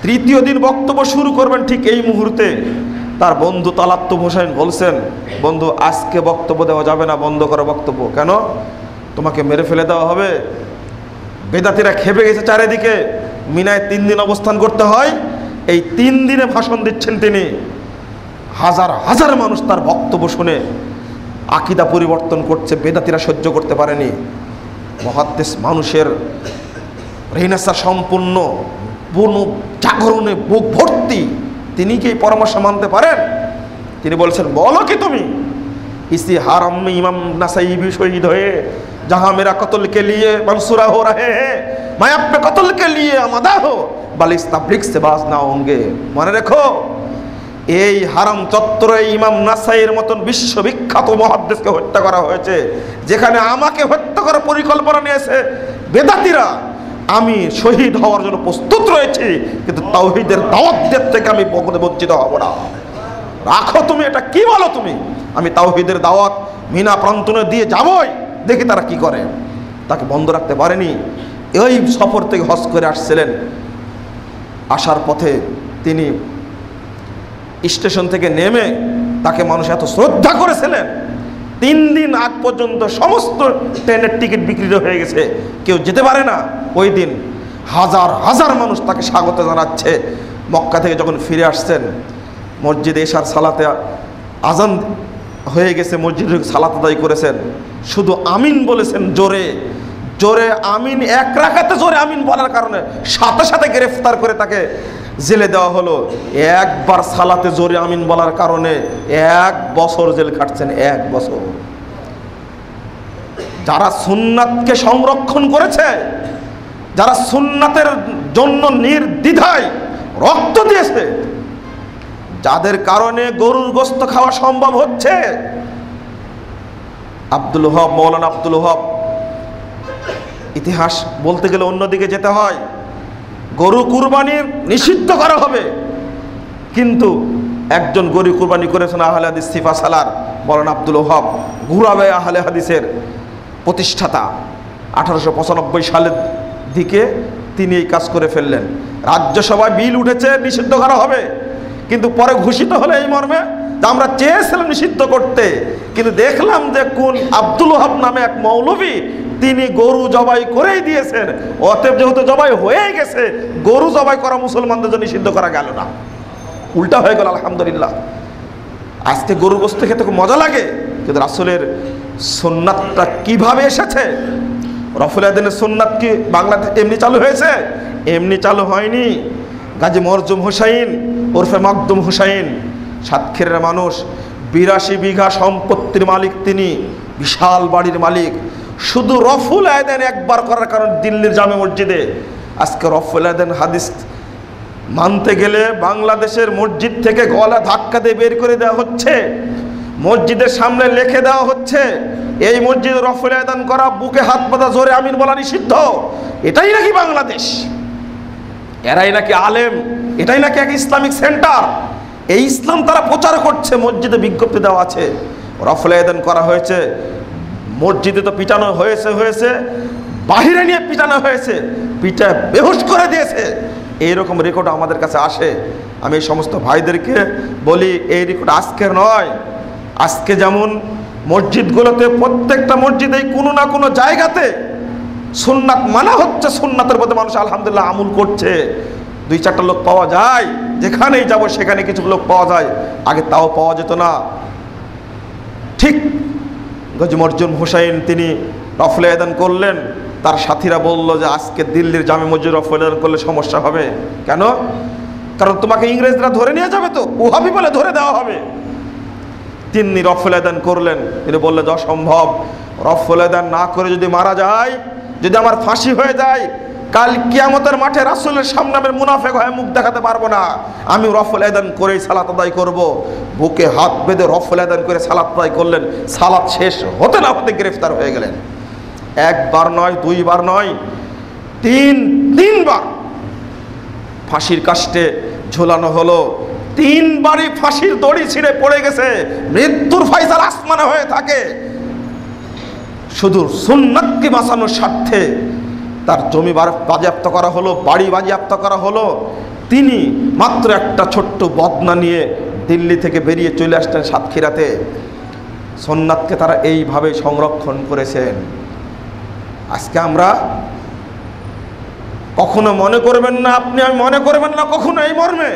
৩য় দিন বক্তব্য শুরু করবেন, ঠিক এই মুহূর্তে তার বন্ধু তালাত্তুফ হোসেন বলছেন, বন্ধু আজকে বক্তব্য দেওয়া যাবে না, বন্ধ করো বক্তব্য। কেন? তোমাকে মেরে ফেলে দেওয়া হবে। বেদাতিরা খেপে গেছে চারিদিকে। মিনায় ৩ দিন অবস্থান করতে হয়, এই ৩ দিনে ভাষণ দিচ্ছেন তিনি। হাজার হাজার মানুষ তার বক্তব্য শুনে আকীদা পরিবর্তন করছে, বেদাতিরা সহ্য করতে পারেনি। মুহাদ্দিস মানুষের রেনেসাঁ সম্পূর্ণ, পূর্ণ জাগরণে বুক ভর্তি, তিনি কি এই পরামর্শ মানতে পারেন? তিনি বলছেন, বলো কি তুমি? ইসি হারাম में इमाम नसाई भी शहीद हुए जहां मेरा कत्ल के लिए मंसूरा हो रहे हैं, मैं अपने कत्ल के लिए आमादा हो, बल इस तबलीग से बाज ना होंगे। মনে রেখো, এই হারাম চত্বরে ইমাম নাসাইয়ের মতন বিশ্ববিখ্যাত মুহাদ্দিসকে হত্যা করা হয়েছে, যেখানে আমাকে হত্যা করার পরিকল্পনা নিয়েছে বেদাতিরা। আমি শহীদ হওয়ার জন্য প্রস্তুত রয়েছি, কিন্তু তাওহীদের দাওয়াত দিতে থেকে আমি বঞ্চিত হব না। রাখো তুমি, এটা কি বলো তুমি? আমি তাওহীদের দাওয়াত মিনা প্রান্তনে দিয়ে যাবই, দেখি তারা কি করে। তাকে বন্ধ রাখতে পারেনি। এই সফর থেকে হজ করে আসছিলেন, আসার পথে তিনি স্টেশন থেকে নেমে তাকে মানুষ এত শ্রদ্ধা করেছিলেন, 3 দিন আগ পর্যন্ত সমস্ত ট্রেনের টিকিট বিক্রি হয়ে গেছে, কেউ যেতে পারে না। ওই দিন হাজার হাজার মানুষ তাকে স্বাগত জানাচ্ছে। মক্কা থেকে যখন ফিরে আসছেন, মসজিদে এশার সালাতে আজান হয়ে গেছে, মসজিদে সালাত আদায় করেছেন, শুধু আমিন বলেছেন জোরে জোরে। আমিন, 1 রাকাতে জোরে আমিন বলার কারণে সাথে সাথে গ্রেফতার করে তাকে জেলে দেওয়া হলো। একবার সালাতে জোরে আমিন বলার কারণে 1 বছর জেল খাটছেন, 1 বছর। যারা সুন্নাতকে সংরক্ষণ করেছে, যারা সুন্নাতের জন্য নির্দ্বিধায় রক্ত দিয়েছে, যাদের কারণে গরুর গোশত খাওয়া সম্ভব হচ্ছে, আব্দুল ওহাব, মৌলানা আব্দুল ওহাব, ইতিহাস বলতে গেলে অন্যদিকে যেতে হয়। গরু কুরবানির নিষিদ্ধ করা হবে, কিন্তু একজন গরু কুরবানি করেছেন আহলে হাদিস সিফা সালার মৌলানা আব্দুল ওহাব, ঘুরাবে আহলে হাদিসের প্রতিষ্ঠাতা। 1895 সালের দিকে তিনি এই কাজ করে ফেললেন। রাজ্যসভায় বিল উঠেছে নিষিদ্ধ করা হবে, কিন্তু পরে ঘোষিত হলো এই মর্মে যে আমরা চেয়েছিলাম নিষিদ্ধ করতে, কিন্তু দেখলাম যে কোন আব্দুল ওহাব নামে এক মৌলভী, তিনি গরু জবাই করেই দিয়েছেন। অতএব যেহেতু জবাই হয়ে গেছে, গরু জবাই করা মুসলমানদের জন্য নিষিদ্ধ করা গেল না, উল্টা হয়ে গেল। আলহামদুলিল্লাহ, আজকে গরুর গোশত খেতে খুব মজা লাগে, কিন্তু রাসূলের সুন্নাতটা কিভাবে এসেছে? রফুল আদানের সুন্নাত কি বাংলাদেশে এমনি চালু হয়েছে? এমনি চালু হয়নি। গাজী মরজুম হুসাইন ওরফে মকদুম হুসাইন, সাতক্ষীরার মানুষ, 82 বিঘা সম্পত্তির মালিক তিনি, বিশাল বাড়ির মালিক। শুধু রফুল আদান একবার করার কারণে দিল্লির জামে মসজিদে আজকে রফুল আদান হাদিস মানতে গেলে বাংলাদেশের মসজিদ থেকে গলা ধাক্কা দিয়ে বের করে দেওয়া হচ্ছে, মসজিদের সামনে লিখে দেওয়া হচ্ছে এই মসজিদে রফুল আদান করা, বুকে হাত বাঁধা, জোরে আমিন বলা নিষিদ্ধ। এটাই নাকি বাংলাদেশ? এরাই নাকি আলেম? এটাই নাকি এক ইসলামিক সেন্টার? এই ইসলাম তারা প্রচার করছে। মসজিদে বিজ্ঞপ্তি দেওয়া আছে রফুল আদান করা হয়েছে। মসজিদে তো পিটানো হয়েছে, বাহিরে নিয়ে পিটানো হয়েছে, পিঠা বেহুশ করে দিয়েছে। এইরকম রেকর্ড আমাদের কাছে আসে। আমি এই সমস্ত ভাইদেরকে বলি, এই রেকর্ড আজকের নয়। আজকে যেমন মসজিদগুলোতে প্রত্যেকটা মসজিদেই কোনো না কোনো জায়গাতে সুন্নাত মানা হচ্ছে, সুন্নাতের প্রতি মানুষ আলহামদুলিল্লাহ আমল করছে। 2-4টা লোক পাওয়া যায়, যেখানেই যাব সেখানে কিছু লোক পাওয়া যায়, আগে তাও পাওয়া যেত না। ঠিক গাজী মরজুম হুসাইন তিনি রফুল আদান করলেন, তার সাথীরা বলল যে আজকে দিল্লির জামে মসজিদ রফুল আদান করলে সমস্যা হবে। কেন? কারণ তোমাকে ইংরেজরা ধরে নিয়ে যাবে, তো ওহাবি বলে ধরে দেওয়া হবে। তিনি রফুল আদান করলেন। তিনি বললেন যে অসম্ভব, রফুল আদান না করে যদি মারা যায়, যদি আমার ফাঁসি হয়ে যায়, কাল কিয়ামতের মাঠে রাসূলের সামনে আমি মুনাফিক হয়ে মুখ দেখাতে পারবো না। আমি রফুল আদান করেই সালাত আদায় করব। বুকে হাত বেঁধে রফুল আদান করে সালাত আদায় করলেন। সালাত শেষ হতে না হতে গ্রেফতার হয়ে গেলেন। একবার নয়, 2 বার নয়, 3বার ফাঁসির কাস্টে ঝোলানো হলো। 3 বারই ফাঁসির দড়ি ছিঁড়ে পড়ে গেছে। মৃত্যুর ফয়সালা আসমানে হয়ে থাকে। শুধু সুন্নাতকে বাঁচানোর স্বার্থে তার জমি বাজেয়াপ্ত করা হলো, বাড়ি বাজেয়াপ্ত করা হলো। তিনি মাত্র একটা ছোট্ট বদনা নিয়ে দিল্লি থেকে বেরিয়ে চলে আসতেন সাতক্ষীরাতে। সুন্নাতকে তারা এইভাবে সংরক্ষণ করেছেন। আজকে আমরা কখনো মনে করবেন না, আপনি আমি মনে করবেন না কখনো এই মর্মে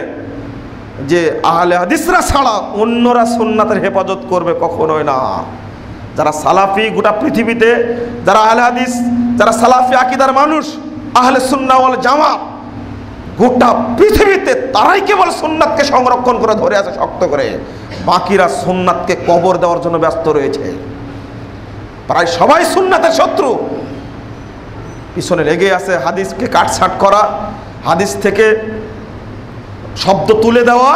যে আহলে হাদিসরা ছাড়া অন্যরা সুন্নাতের হেফাজত করবে, কখনোই না। যারা সালাফি গোটা পৃথিবীতে, যারা আহলে হাদিস, যারা সালাফি আকীদার মানুষ, আহলে সুন্নাহ ওয়াল জামাত গোটা পৃথিবীতে তারাই কেবল সুন্নাতকে সংরক্ষণ করে ধরে আছে শক্ত করে। বাকিরা সুন্নাতকে কবর দেওয়ার জন্য ব্যস্ত রয়েছে। প্রায় সবাই সুন্নাতের শত্রু, পিছনে লেগে আছে হাদিসকে কাটছাট করা, হাদিস থেকে শব্দ তুলে দেওয়া,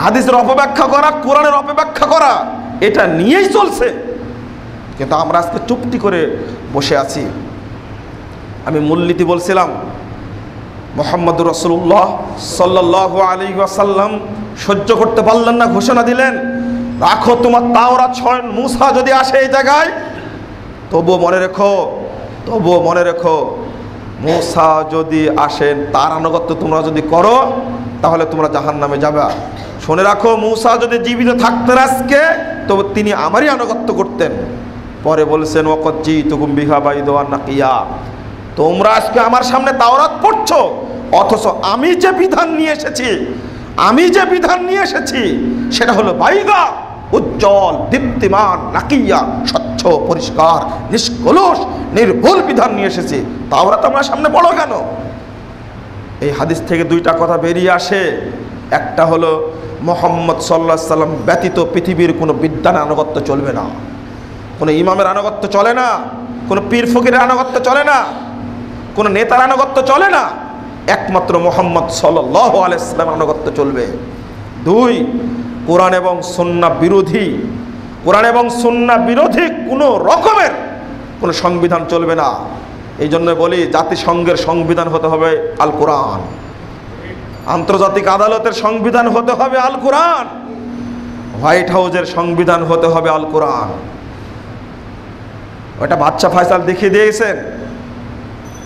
হাদিসের অপব্যাখ্যা করা, কোরআনের অপব্যাখ্যা করা, এটা নিয়েই চলছে। কিন্তু আমরা আজকে চুপটি করে বসে আছি। আমি মূলনীতি বলছিলাম, মুহাম্মদুর রাসূলুল্লাহ সাল্লাল্লাহু আলাইহি ওয়াসাল্লাম সহ্য করতে পারলেন না, ঘোষণা দিলেন, রাখো তোমার তাওরাত। মুসা যদি আসে এই জায়গায়, তবুও মনে রেখো মুসা যদি আসেন, তার আনুগত্য তোমরা যদি করো তাহলে তোমরা জাহান্নামে যাবে। শুনে রাখো, মুসা যদি জীবিত থাকতেন আজকে, তবে তিনি আমারই আনুগত্য করতেন। পরে বলছেন, ওয়াকাদ জিতুকুম বিহা বাইদা নাকিয়া, তোমরা আজকে আমার সামনে তাওরাত পড়ছো, অথচ আমি যে বিধান নিয়ে এসেছি সেটা হলো বাইদা, উজ্জ্বল, দীপ্তিমান, নাকিয়া, স্বচ্ছ, পরিষ্কার, নিষ্কলুষ, নির্ভুল বিধান নিয়ে এসেছি। তাওরাত আমার সামনে পড়ো কেন? এই হাদিস থেকে 2টা কথা বেরিয়ে আসে। একটা হলো মুহাম্মদ সাল্লাল্লাহু আলাইহি সাল্লাম ব্যতীত পৃথিবীর কোনো বিদ্যানের আনুগত্য চলবে না, কোনো ইমামের আনুগত্য চলে না, কোনো পীর ফকিরের আনুগত্য চলে না, কোনো নেতার আনুগত্য চলে না, একমাত্র মুহাম্মদ সাল্লাল্লাহু আলাইহি সাল্লামের আনুগত্য চলবে। 2, কোরআন এবং সুন্নাহ বিরোধী কোনো রকমের কোনো সংবিধান চলবে না। এই জন্য বলি, জাতিসংঘের সংবিধান হতে হবে আল কোরআন, আন্তর্জাতিক আদালতের সংবিধান হতে হবে আল কোরআন, হোয়াইট হাউসের সংবিধান হতে হবে আল কোরআন। ওটা বাদশা ফয়সাল দেখিয়ে দিয়েছেন।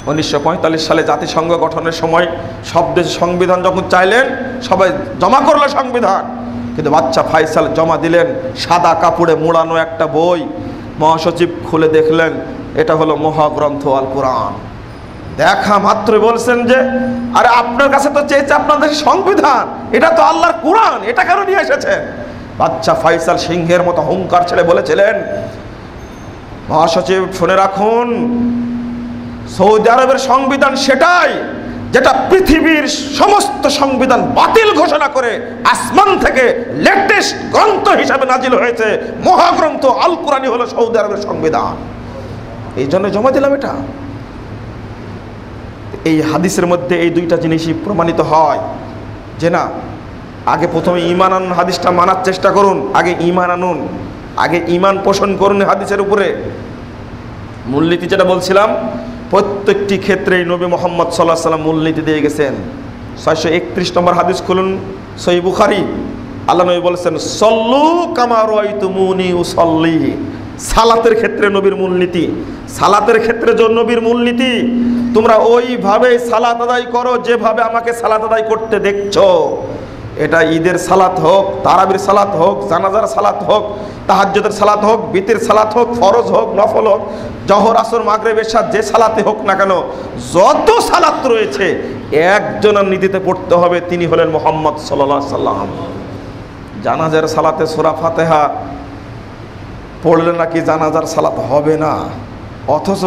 1945 সালে জাতিসংঘ গঠনের সময় সব দেশের সংবিধান যখন চাইলেন, সবাই জমা করলো সংবিধান, কিন্তু বাদশা ফয়সাল জমা দিলেন সাদা কাপড়ে মোড়ানো একটা বই। মহাসচিব খুলে দেখলেন এটা হলো মহাগ্রন্থ আল কোরআন। দেখা মাত্রই বলছেন যে, আরে আপনার কাছে তো চেয়েছে আপনাদের সংবিধান, এটা তো আল্লাহর কোরআন, এটা কেন নিয়ে এসেছেন? বাচ্চা ফাইসাল সিংহের মতো হুঙ্কার ছেড়ে বলেছিলেন, মহাসচিব শুনে রাখুন, সৌদি আরবের সংবিধান সেটাই যেটা পৃথিবীর সমস্ত সংবিধান বাতিল ঘোষণা করে আসমান থেকে লেটেস্ট গ্রন্থ হিসাবে নাজিল হয়েছে মহাগ্রন্থ আল কুরআনই হলো সৌদি আরবের সংবিধান। এই জন্য জমা দিলাম এটা। এই হাদিসের মধ্যে এই দুইটা জিনিসই প্রমাণিত হয় যে না, আগে প্রথমে ঈমান আনুন, হাদিসটা মানার চেষ্টা করুন, আগে ঈমান আনুন, আগে ঈমান পোষণ করুন হাদিসের উপরে। মূলনীতি যেটা বলছিলাম, প্রত্যেকটি ক্ষেত্রেই নবী মুহাম্মদ সাল্লাল্লাহু আলাইহি ওয়াসাল্লাম মূলনীতি দিয়ে গেছেন। 631 নম্বর হাদিস খুলুন, সহিহ বুখারী। আল্লাহ নবী বলেছেন, সল্লু কামা রাআইতুমুনি উসাল্লি। সালাতের ক্ষেত্রে নবীর মূলনীতি, সালাতের ক্ষেত্রে নবীর মূলনীতি, তোমরা ওইভাবে সালাত আদায় করো যেভাবে আমাকে সালাত আদায় করতে দেখছো। এটা ঈদের সালাত হোক, তারাবির সালাত হোক, জানাজার সালাত হোক, তাহাজ্জুদের সালাত হোক, বিতির সালাত হোক, ফরজ হোক, নফল হোক, জহর, আসর, মাগরিব, এশা, যে সালাতে হোক না কেন, যত সালাত রয়েছে একজনের নীতিতে পড়তে হবে, তিনি হলেন মুহাম্মদ সাল্লাল্লাহু আলাইহি সাল্লাম। জানাজার সালাতে সূরা ফাতিহা পড়লে নাকি জানাজার সালাত হবে না, অথচ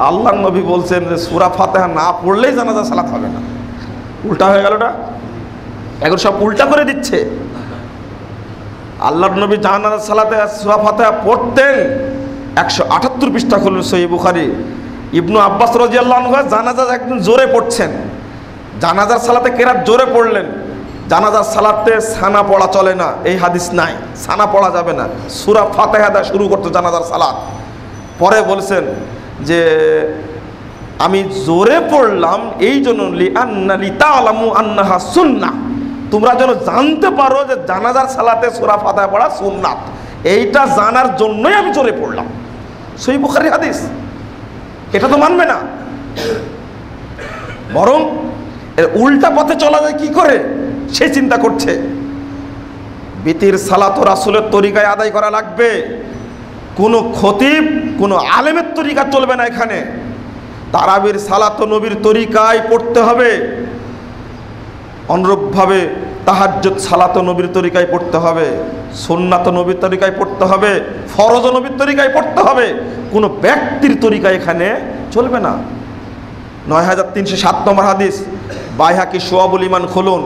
আল্লাহর নবী বলছেন যে সূরা ফাতিহা না পড়লেই জানাজার সালাত হবে না। উল্টা হয়ে গেল না, এখন সব উল্টা করে দিচ্ছে। আল্লাহর নবী জানাজার সালাতে সূরা ফাতিহা পড়তেন। 178 পৃষ্ঠা খুলুন সহিহ বুখারী। ইবনু আব্বাস রাদিয়াল্লাহু আনহু জানাজা একদিন জোরে পড়ছেন, জানাজার সালাতে কেরাত জোরে পড়লেন। জানাজার সালাতে সানা পড়া চলে না, এই হাদিস নাই, সানা পড়া যাবে না, সূরা ফাতিহা দিয়ে শুরু করতে জানাজার সালাত। পরে বলছেন যে আমি জোরে পড়লাম এই জন্য লিতালামু আন্নাহা সুন্নাহ, তোমরা যেন জানতে পারো যে জানাজার সালাতে সূরা ফাতিহা পড়া সুন্নাত, এইটা জানার জন্যই আমি জোরে পড়লাম। সহিহ বুখারী হাদিস। এটা তো মানবে না, বরং উল্টা পথে চলা যায় কি করে সে চিন্তা করছে। বিতির সালাত রাসূলের তরিকায় আদায় করা লাগবে, কোনো খতিব, কোনো আলেমের তরিকা চলবে না এখানে। তারাবির সালাত নবীর তরিকায় পড়তে হবে, অনুরূপভাবে তাহাজ্জুদ সালাত নবীর তরিকায় পড়তে হবে, সুন্নাত নবীর তরিকায় পড়তে হবে, ফরজ নবীর তরিকায় পড়তে হবে, কোনো ব্যক্তির তরিকা এখানে চলবে না। 9307 নম্বর হাদিস, বাইহাকি শুআবুল ঈমান খুলুন।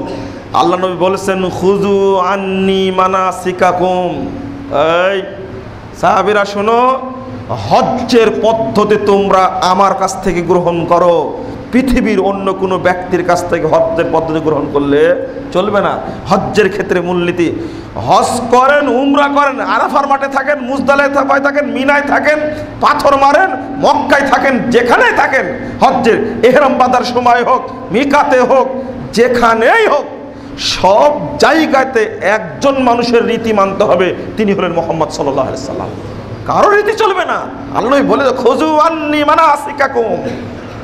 আল্লাহ নবী বলেছেন, খুযু আন্নী মানাসিকাকুম। এই সাহাবীরা শোনো, হজ্জের পদ্ধতি তোমরা আমার কাছ থেকে গ্রহণ করো, পৃথিবীর অন্য কোনো ব্যক্তির কাছ থেকে হজ্জের পদ্ধতি গ্রহণ করলে চলবে না। হজ্জের ক্ষেত্রে মূলনীতি, হজ করেন, উমরা করেন, আরাফার মাঠে থাকেন, মুজদালিফায় থাকেন, মিনায় থাকেন, পাথর মারেন, মক্কায় থাকেন, যেখানেই থাকেন, হজ্জের ইহরাম বাঁধার সময় হোক, মিকাতে হোক, যেখানেই হোক, সব জায়গাতে একজন মানুষের রীতি মানতে হবে, তিনি হলেন মুহাম্মদ সাল্লাল্লাহু আলাইহি সাল্লাম। কারো রীতি চলবে না। আল্লাহ বলে, খুযু আন্নী মানাসিকাকুম,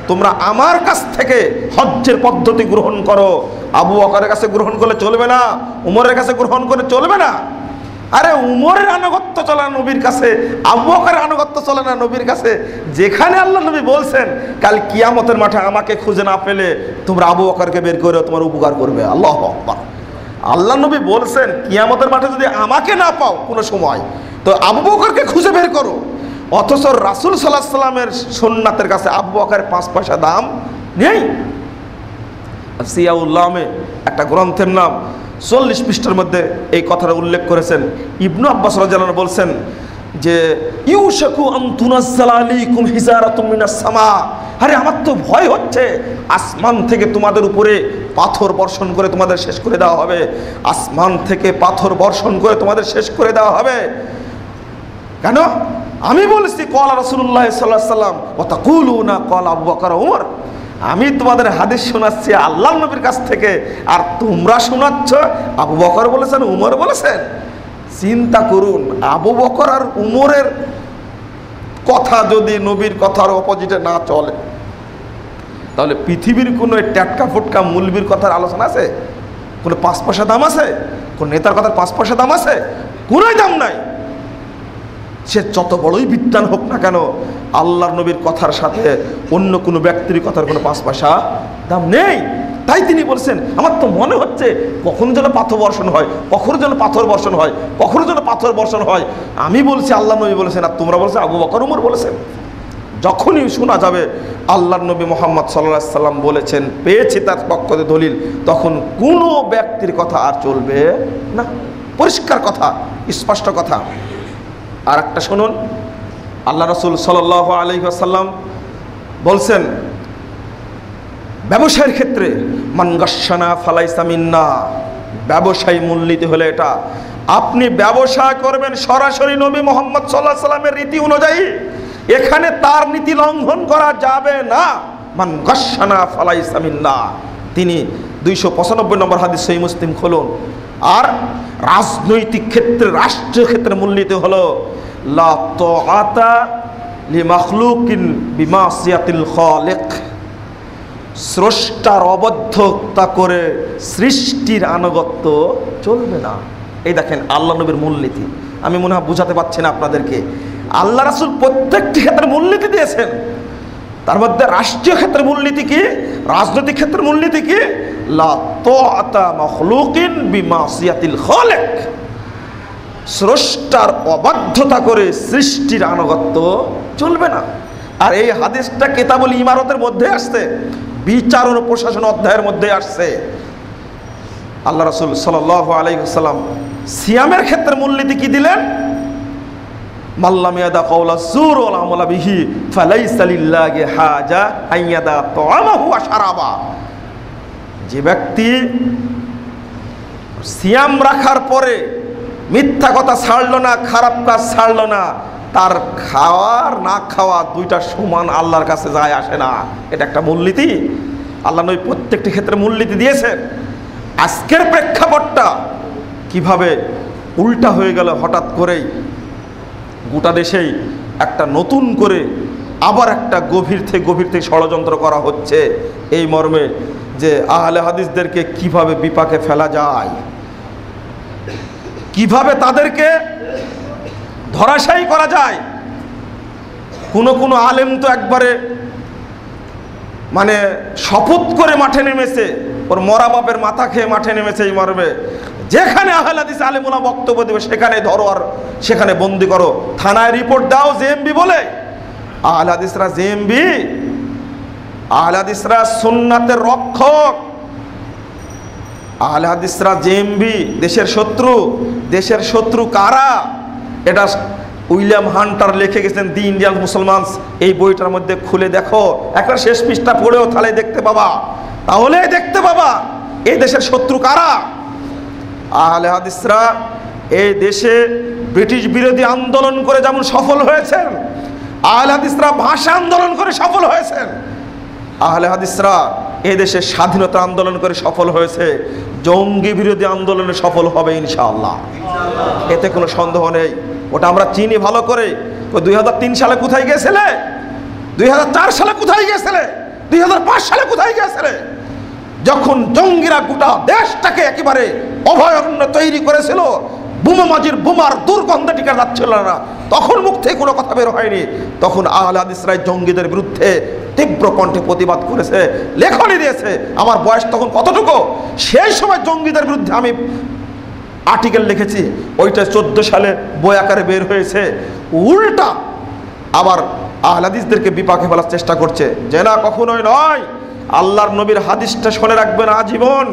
তোমরা আমার কাছ থেকে হজ্জের পদ্ধতি গ্রহণ করো। আবু বকরের কাছে গ্রহণ করলে চলবে না, উমরের কাছে গ্রহণ করে চলবে না। আরে উমরের আনুগত্য চলে না নবীর কাছে, আবু বকরের আনুগত্য চলে না নবীর কাছে। যেখানে আল্লাহ নবী বলছেন কাল কিয়ামতের মাঠে আমাকে খুঁজে না পেলে তোমরা আবু বকরকে বের করে তোমার উপকার করবে, আল্লাহু আকবার। আল্লাহ নবী বলছেন কিয়ামতের মাঠে যদি আমাকে না পাও কোনো সময়, তো আবু বকরকে খুঁজে বের করো। অথচ রাসূল সাল্লাল্লাহু আলাইহি সাল্লামের সুন্নাতের কাছে আবু বকরের 5 পয়সা দাম নেই। সিয়াউল্লামে একটা গ্রন্থের নাম 40 পৃষ্ঠার মধ্যে এই কথাটা উল্লেখ করেছেন। ইবনু আব্বাস রাদিয়াল্লাহু আনহু বলছেন যে ইউশাকু আন তুনাজ্জালা আলাইকুম হিজারাতুম মিনাস সামা, আরে আমার তো ভয় হচ্ছে আসমান থেকে তোমাদের উপরে পাথর বর্ষণ করে তোমাদের শেষ করে দেওয়া হবে, আসমান থেকে পাথর বর্ষণ করে তোমাদের শেষ করে দেওয়া হবে। কেন? আমি বলছি ক্বালা রাসূলুল্লাহ সাল্লাল্লাহু আলাইহি সাল্লাম ওয়া তাকুলুনা ক্বালা আবু বকর ওমর, আমি তোমাদের হাদিস শোনাচ্ছি আল্লাহর নবীর কাছ থেকে, আর তোমরা শোনাচ্ছ আবু বকর বলেছেন, উমর বলেছেন। চিন্তা করুন, আবু বকর আর উমরের কথা যদি নবীর কথার অপোজিটে না চলে, তাহলে পৃথিবীর কোনো টাটকা ফুটকা মুলবির কথার আলোচনা আছে? কোনো 5 পয়সা দাম আছে? কোন নেতার কথার 5 পয়সা দাম আছে? কোনোই দাম নাই। সে যত বড়ই বিদ্বান হোক না কেন, আল্লাহর নবীর কথার সাথে অন্য কোনো ব্যক্তির কথার কোনো 5 পয়সা দাম নেই। তাই তিনি বলছেন আমার তো মনে হচ্ছে কখনো যেন পাথর বর্ষণ হয়, কখনো যেন পাথর বর্ষণ হয়, কখনো যেন পাথর বর্ষণ হয়। আমি বলছি আল্লাহ নবী বলেছেন, আর তোমরা বলছো আবু বকর ওমর বলেছেন। যখনই শোনা যাবে আল্লাহর নবী মুহাম্মদ সাল্লাল্লাহু আলাইহি সাল্লাম বলেছেন, পেয়েছি তার পক্ষ থেকে দলিল, তখন কোনো ব্যক্তির কথা আর চলবে না। পরিষ্কার কথা, স্পষ্ট কথা। আর একটা শুনুন, আল্লাহ রাসূল সাল্লাল্লাহু আলাইহি ওয়াসাল্লাম বলছেন ব্যবসায়ের ক্ষেত্রে, মান গাশশানা ফালাইসা মিন্না, ব্যবসায়ী মূলনীতি হলে এটা, আপনি ব্যবসা করবেন সরাসরি নবী মুহাম্মদ সাল্লাল্লাহু আলাইহি সাল্লামের রীতি অনুযায়ী, এখানে তার নীতি লঙ্ঘন করা যাবে না। মান গাশশানা ফালাইসা মিন্না, তিনি 295 নম্বর হাদিস সহিহ মুসলিম খুলুন। আর রাজনৈতিক ক্ষেত্রে, রাষ্ট্রীয় ক্ষেত্রে মূলনীতি হলো লা তাআতা লিমাখলুকিন বিমাসিয়াতিল খালিক, স্রষ্টার অবদ্ধতা করে সৃষ্টির আনুগত্য চলবে না। এই দেখেন আল্লাহ নবীর মূলনীতি। আমি মনে হয় বুঝাতে পারছি না আপনাদেরকে। আল্লাহ রাসূল প্রত্যেকটি ক্ষেত্রে মূলনীতি দিয়েছেন। তার মধ্যে রাষ্ট্রীয় ক্ষেত্রে মূলনীতি কি, রাজনৈতিক ক্ষেত্রে মূলনীতি কি, লা তাআতা মাখলুকিন বিমাসিয়াতিল খালিক, স্রষ্টার অবাধ্যতা করে সৃষ্টির আনুগত্য চলবে না। আর এই হাদিসটা কিতাবুল ইমারতের মধ্যে আসছে, বিচার ও প্রশাসন অধ্যায়ের মধ্যে আসছে। আল্লাহ রাসূল সাল্লাল্লাহু আলাইহি ওয়াসাল্লাম সিয়ামের ক্ষেত্রে মূলনীতি কি দিলেন, মাল্লাম ইয়াদা কাওলা যুর ওয়াল আমালা বিহি ফালাইসা লিল্লাহি হাজা আইয়াদা তাআমাহু ওয়া শারাবা, যে ব্যক্তি সিয়াম রাখার পরে মিথ্যা কথা ছাড়লো না, খারাপ কাজ ছাড়লো না, তার খাওয়ার না খাওয়া দুইটা সমান আল্লাহর কাছে যায় আসে না। এটা একটা মূলনীতি। আল্লাহ নবী প্রত্যেকটি ক্ষেত্রে মূলনীতি দিয়েছেন। আজকের প্রেক্ষাপটটা কিভাবে উল্টা হয়ে গেল হঠাৎ করেই, গোটা দেশেই একটা নতুন করে আবার একটা গভীর থেকে ষড়যন্ত্র করা হচ্ছে এই মর্মে যে আহলে হাদিসদেরকে কিভাবে বিপাকে ফেলা যায়, কিভাবে তাদেরকে ধরাশায়ী করা যায়। কোনো আলেম তো একবারে মানে শপথ করে মাঠে নেমেছে, ওর মরা বাপের মাথা খেয়ে মাঠে নেমেছে এই মর্মে, যেখানে আহলে হাদিস আলেমুলা বক্তব্য দেবে সেখানে ধরো আর সেখানে বন্দি করো, থানায় রিপোর্ট দাও জেএমবি বলে। আহলে হাদিসরা জেএমবি? আহলে হাদিসরা সুন্নাতের রক্ষক, আহলে হাদিসরা জেএমবি দেশের শত্রু। দেশের শত্রু কারা? এটা উইলিয়াম হান্টার লিখে গেছেন দি ইন্ডিয়ান মুসলমানস, এই বইটার মধ্যে খুলে দেখো, একটা শেষ পৃষ্ঠা পড়েও তাহলে দেখতে পাবা, তাহলে দেখতে পাবা এই দেশের শত্রু কারা। আহলে হাদিসরা এই দেশে ব্রিটিশ বিরোধী আন্দোলন করে যেমন সফল হয়েছেন, আহলে হাদিসরা ভাষা আন্দোলন করে সফল হয়েছেন, আহলে হাদিসরা এই দেশে স্বাধীনতা আন্দোলন করে সফল হয়েছে, জঙ্গি বিরোধী আন্দোলনে সফল হবে ইনশাআল্লাহ, এতে কোনো সন্দেহ নেই। ওটা আমরা চিনি ভালো করে। 2003 সালে কোথায় গিয়েছিলে, 2004 সালে কোথায় গিয়েছিলে, 2005 সালে কোথায় গিয়েছিলে, যখন জঙ্গিরা গোটা দেশটাকে একেবারে অভয়ারণ্য তৈরি করেছিল, বোমাবাজির বোমার দুর্গন্ধে টিকা যাচ্ছিল না, তখন মুখ থেকে কোনো কথা বের হয়নি। তখন আহলে হাদিসরা জঙ্গিদের বিরুদ্ধে তীব্র কণ্ঠে প্রতিবাদ করেছে, লেখনী দিয়েছে। আমার বয়স তখন কতটুকু, সেই সময় জঙ্গিদের বিরুদ্ধে আমি আর্টিকেল লিখেছি, ওইটা 14 সালে বই আকারে বের হয়েছে। উল্টা আবার আহলে হাদিসদেরকে বিপাকে ফেলার চেষ্টা করছে, যে না কখনোই নয়। আল্লাহর নবীর হাদিসটা শুনে রাখবেন আজীবন।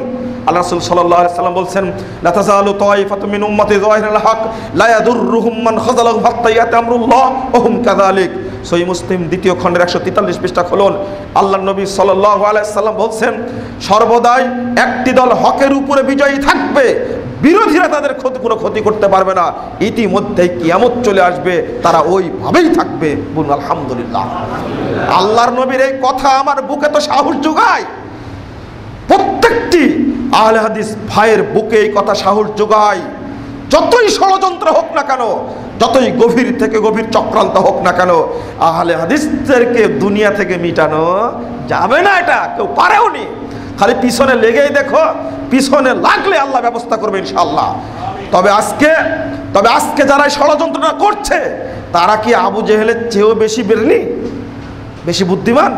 আল্লাহ রাসূল সাল্লাল্লাহু আলাইহি ওয়াসাল্লাম বলছেন, লা তাযালু তায়ফাতুম মিন উম্মতি যাহিরুল হক লা ইয়াদুররুহুম মান খাযালাহু হাত্তা ইয়াতি আমরুল্লাহ ওয়া হুম কাযালিক। সহিহ মুসলিম দ্বিতীয় খণ্ডের 143 পৃষ্ঠা খুলুন। আল্লাহর নবী সাল্লাল্লাহু আলাইহি ওয়াসাল্লাম বলছেন, সর্বদাই একটি দল হকের উপরে বিজয়ী থাকবে, বিরোধীরা তাদের কোনো ক্ষতি করতে পারবে না। ইতিমধ্যেই কিয়ামত চলে আসবে, তারা ওইভাবেই থাকবে। বলুন আলহামদুলিল্লাহ। আল্লাহর নবীর এই কথা আমার বুকে তো সাহস যোগায়, প্রত্যেকটি আহলে হাদিস ভাইয়ের বুকে এই কথা সাহস যোগায়। যতই ষড়যন্ত্র হোক না কেন, যতই গভীর থেকে গভীর চক্রান্ত হোক না কেন, আহলে হাদিসদেরকে দুনিয়া থেকে মিটানো যাবে না, এটা কেউ পারেও নি। খালি পিছনে লেগেই দেখো, পিছনে লাগলে আল্লাহ ব্যবস্থা করবে ইনশাআল্লাহ। তবে আজকে যারা ষড়যন্ত্রটা করছে, তারা কি আবু জেহেলের চেয়েও বেশি বেরনি, বেশি বুদ্ধিমান?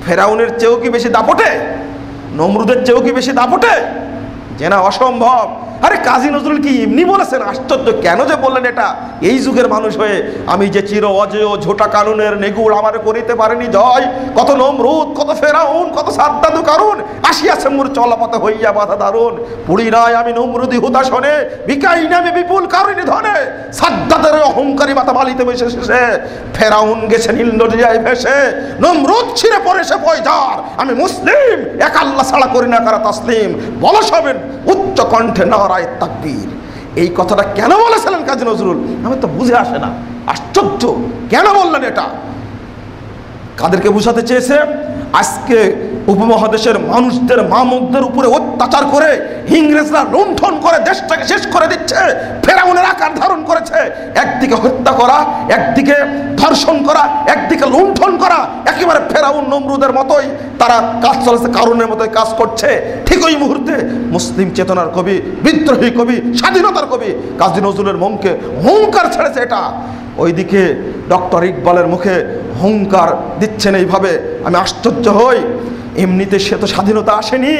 ফেরাউনের চেয়েও কি বেশি দাপটে? নমরুদের চেয়েও কি বেশি দাপটে? যে না অসম্ভব। আরে কাজী নজরুল কি এমনি বলেছেন? আশ্চর্য, কেন যে বললেন এটা? এই যুগের মানুষ হয়ে আমি যে চির অজেয় ঝোটা কানুনের নেগুড় আমারে করিতে পারেনি জয়, কত নমরুদ, কত ফেরাউন, কত সাদ্দাদু কারুন, আসিয়াছে মোর চলাপথে হইয়া বাধা দারুন। পুরি নাই আমি নমরুদি হুদাসনে, বিকাই নামে বিপুল কারুনি ধনে, সাদ্দাদের অহংকারী মাথা বালিতে বসে শেষে, ফেরাউন গেছে নীল নদীয়ায় ভেসে, নমরুদ ছিঁড়ে পড়ে সে পয়জার, আমি মুসলিম এক আল্লাহ ছাড়া করি না কারা তাসলিম, বলো সবেন উচ্চ কণ্ঠে নারায়ে তাকবীর। এই কথাটা কেন বলেছিলেন কাজী নজরুল? আমি তো বুঝে আসে না, আশ্চর্য, কেন বললেন এটা? কাদেরকে বুঝাতে চেয়েছে? আজকে উপমহাদেশের মানুষদের মামুকদের উপরে অত্যাচার করে ইংরেজরা লুণ্ঠন করে দেশটাকে শেষ করে দিচ্ছে, ফেরাউনের আকার ধারণ করেছে। একদিকে হত্যা করা, একদিকে ধর্ষণ করা, একদিকে লুণ্ঠন করা, একেবারে ফেরাউন নমরুদের মতোই তারা কাজ চলেছে, কারণের মতোই কাজ করছে। ঠিক ওই মুহূর্তে মুসলিম চেতনার কবি, বিদ্রোহী কবি, স্বাধীনতার কবি কাজী নজরুলের মনকে হুঙ্কার ছেড়েছে এটা। ওইদিকে ডক্টর ইকবালের মুখে হুঙ্কার দিচ্ছেন এইভাবে। আমি আশ্চর্য হই, এমনিতে সে তো স্বাধীনতা আসেনি,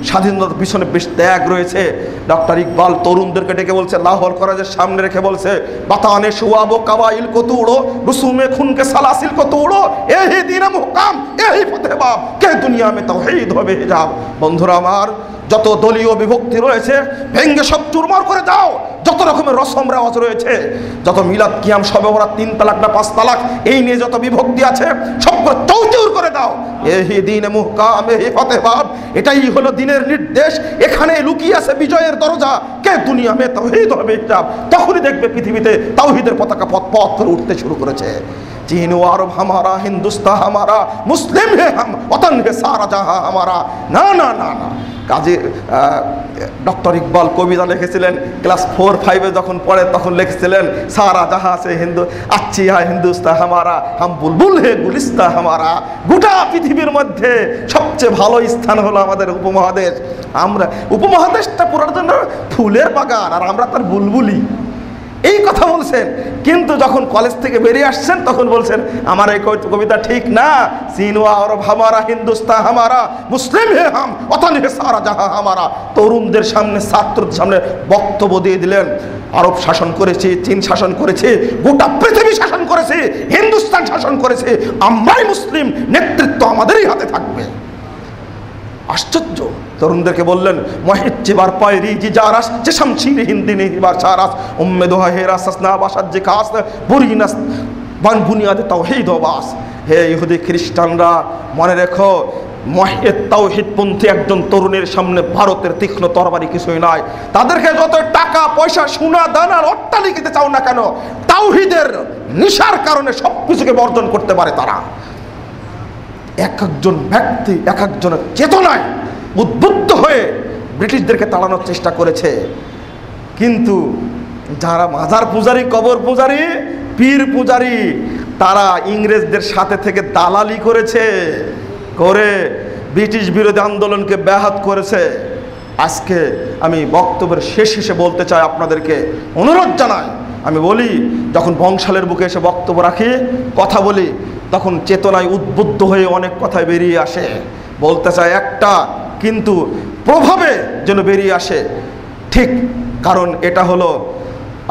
স্বাধীনতার পিছনে বেশ ত্যাগ রয়েছে। ডক্টর ইকবাল তরুণদেরকে ডেকে বলছে, লাহোর করাজের সামনে রেখে বলছে, বাতানে শুয়াবো কাবাইল কো তুড়ো, রুসুমে খুনকে সালাসিল কো তুড়ো, এহি দিনে মুহকাম এহি ফতেহবাব, কে দুনিয়া মে তাওহীদ হবে হিজাব। বন্ধুরা আমার, যত দলীয় বিভক্তি রয়েছে ভেঙ্গে সব চুরমার করে দাও। যত রকমের রসম রেওয়াজ রয়েছে, যত মিলাদ কিয়াম শবে বরাত 3 তালাক না 5 তালাক, এই নিয়ে যত বিভক্তি আছে সবগুলো চৌচুর করে দাও। এহি দিনে মুহকাম এহি ফতেহবাব, এটাই হলো দিনের নির্দেশ, এখানে লুকিয়ে আছে বিজয়ের দরজা, কে দুনিয়া মে তাওহীদ হবে হিজাব। তখনই দেখবে পৃথিবীতে তাওহীদের পতাকা পথ পথ করে উঠতে শুরু করেছে। चीन व अरब हमारा, हिंदुस्तान हमारा, मुस्लिम है हम, वतन है सारा जहां हमारा। ना ना ना ना। কাজী ডক্টর ইকবাল কবিতা লিখেছিলেন ক্লাস 4-5 যখন পড়ে তখন লিখেছিলেন, সারা জাহাঁ সে হিন্দু আচ্ছি হ্যাঁ হিন্দুস্তান হামারা, হাম বুলবুল হে গুলিস্তা হামারা। গোটা পৃথিবীর মধ্যে সবচেয়ে ভালো স্থান হলো আমাদের উপমহাদেশ। আমরা উপমহাদেশটা পুরোর জন্য ফুলের বাগান, আর আমরা তার বুলবুলি। এই কথা বলছেন, কিন্তু যখন কলেজ থেকে বেরিয়ে আসছেন তখন বলছেন আমার এই কবিতা ঠিক না। চীন ও আরব হামারা, হিন্দুস্তান হামারা, মুসলিম হে হাম, ওতন হে সারা জাহাঁ হামারা। তরুণদের সামনে, ছাত্রদের সামনে বক্তব্য দিয়ে দিলেন, আরব শাসন করেছে, চীন শাসন করেছে, গোটা পৃথিবী শাসন করেছে, হিন্দুস্তান শাসন করেছে, আমরাই মুসলিম, নেতৃত্ব আমাদেরই হাতে থাকবে। আশ্চর্য। তরুণদেরকে বললেন, মহিত চিবার পায়রি জি জারাস যে শামশির হিন্দি নিবার চারাস উম্মে দোহা হেরা সাসনা বাসাত যে কাস বুরিনাস বান বুনিয়াদে তাওহীদ ওয়াস। হে ইহুদি খ্রিস্টানরা, মনে রেখো, মহিত তাওহীদপন্থী একজন তরুণের সামনে ভারতের তীক্ষ্ণ তরবারি কিছুই নয়। তাদেরকে যত টাকা পয়সা, সোনা দানার অট্টালিকাতে চাও না কেন, তাওহীদের নিশার কারণে সবকিছুকে বর্জন করতে পারে তারা। এক একজন ব্যক্তি এক একজনের চেতনায় উদ্বুদ্ধ হয়ে ব্রিটিশদেরকে তাড়ানোর চেষ্টা করেছে, কিন্তু যারা মাজার পূজারী, কবর পূজারী, পীর পূজারী, তারা ইংরেজদের সাথে থেকে দালালি করেছে, করে ব্রিটিশ বিরোধী আন্দোলনকে ব্যাহত করেছে। আজকে আমি বক্তব্যের শেষে বলতে চাই, আপনাদেরকে অনুরোধ জানাই, আমি বলি যখন বংশালের বুকে এসে বক্তব্য রাখি, কথা বলি, তখন চেতনায় উদ্বুদ্ধ হয়ে অনেক কথাই বেরিয়ে আসে। বলতে চাই একটা, কিন্তু প্রভাবে যেন বেরিয়ে আসে ঠিক, কারণ এটা হলো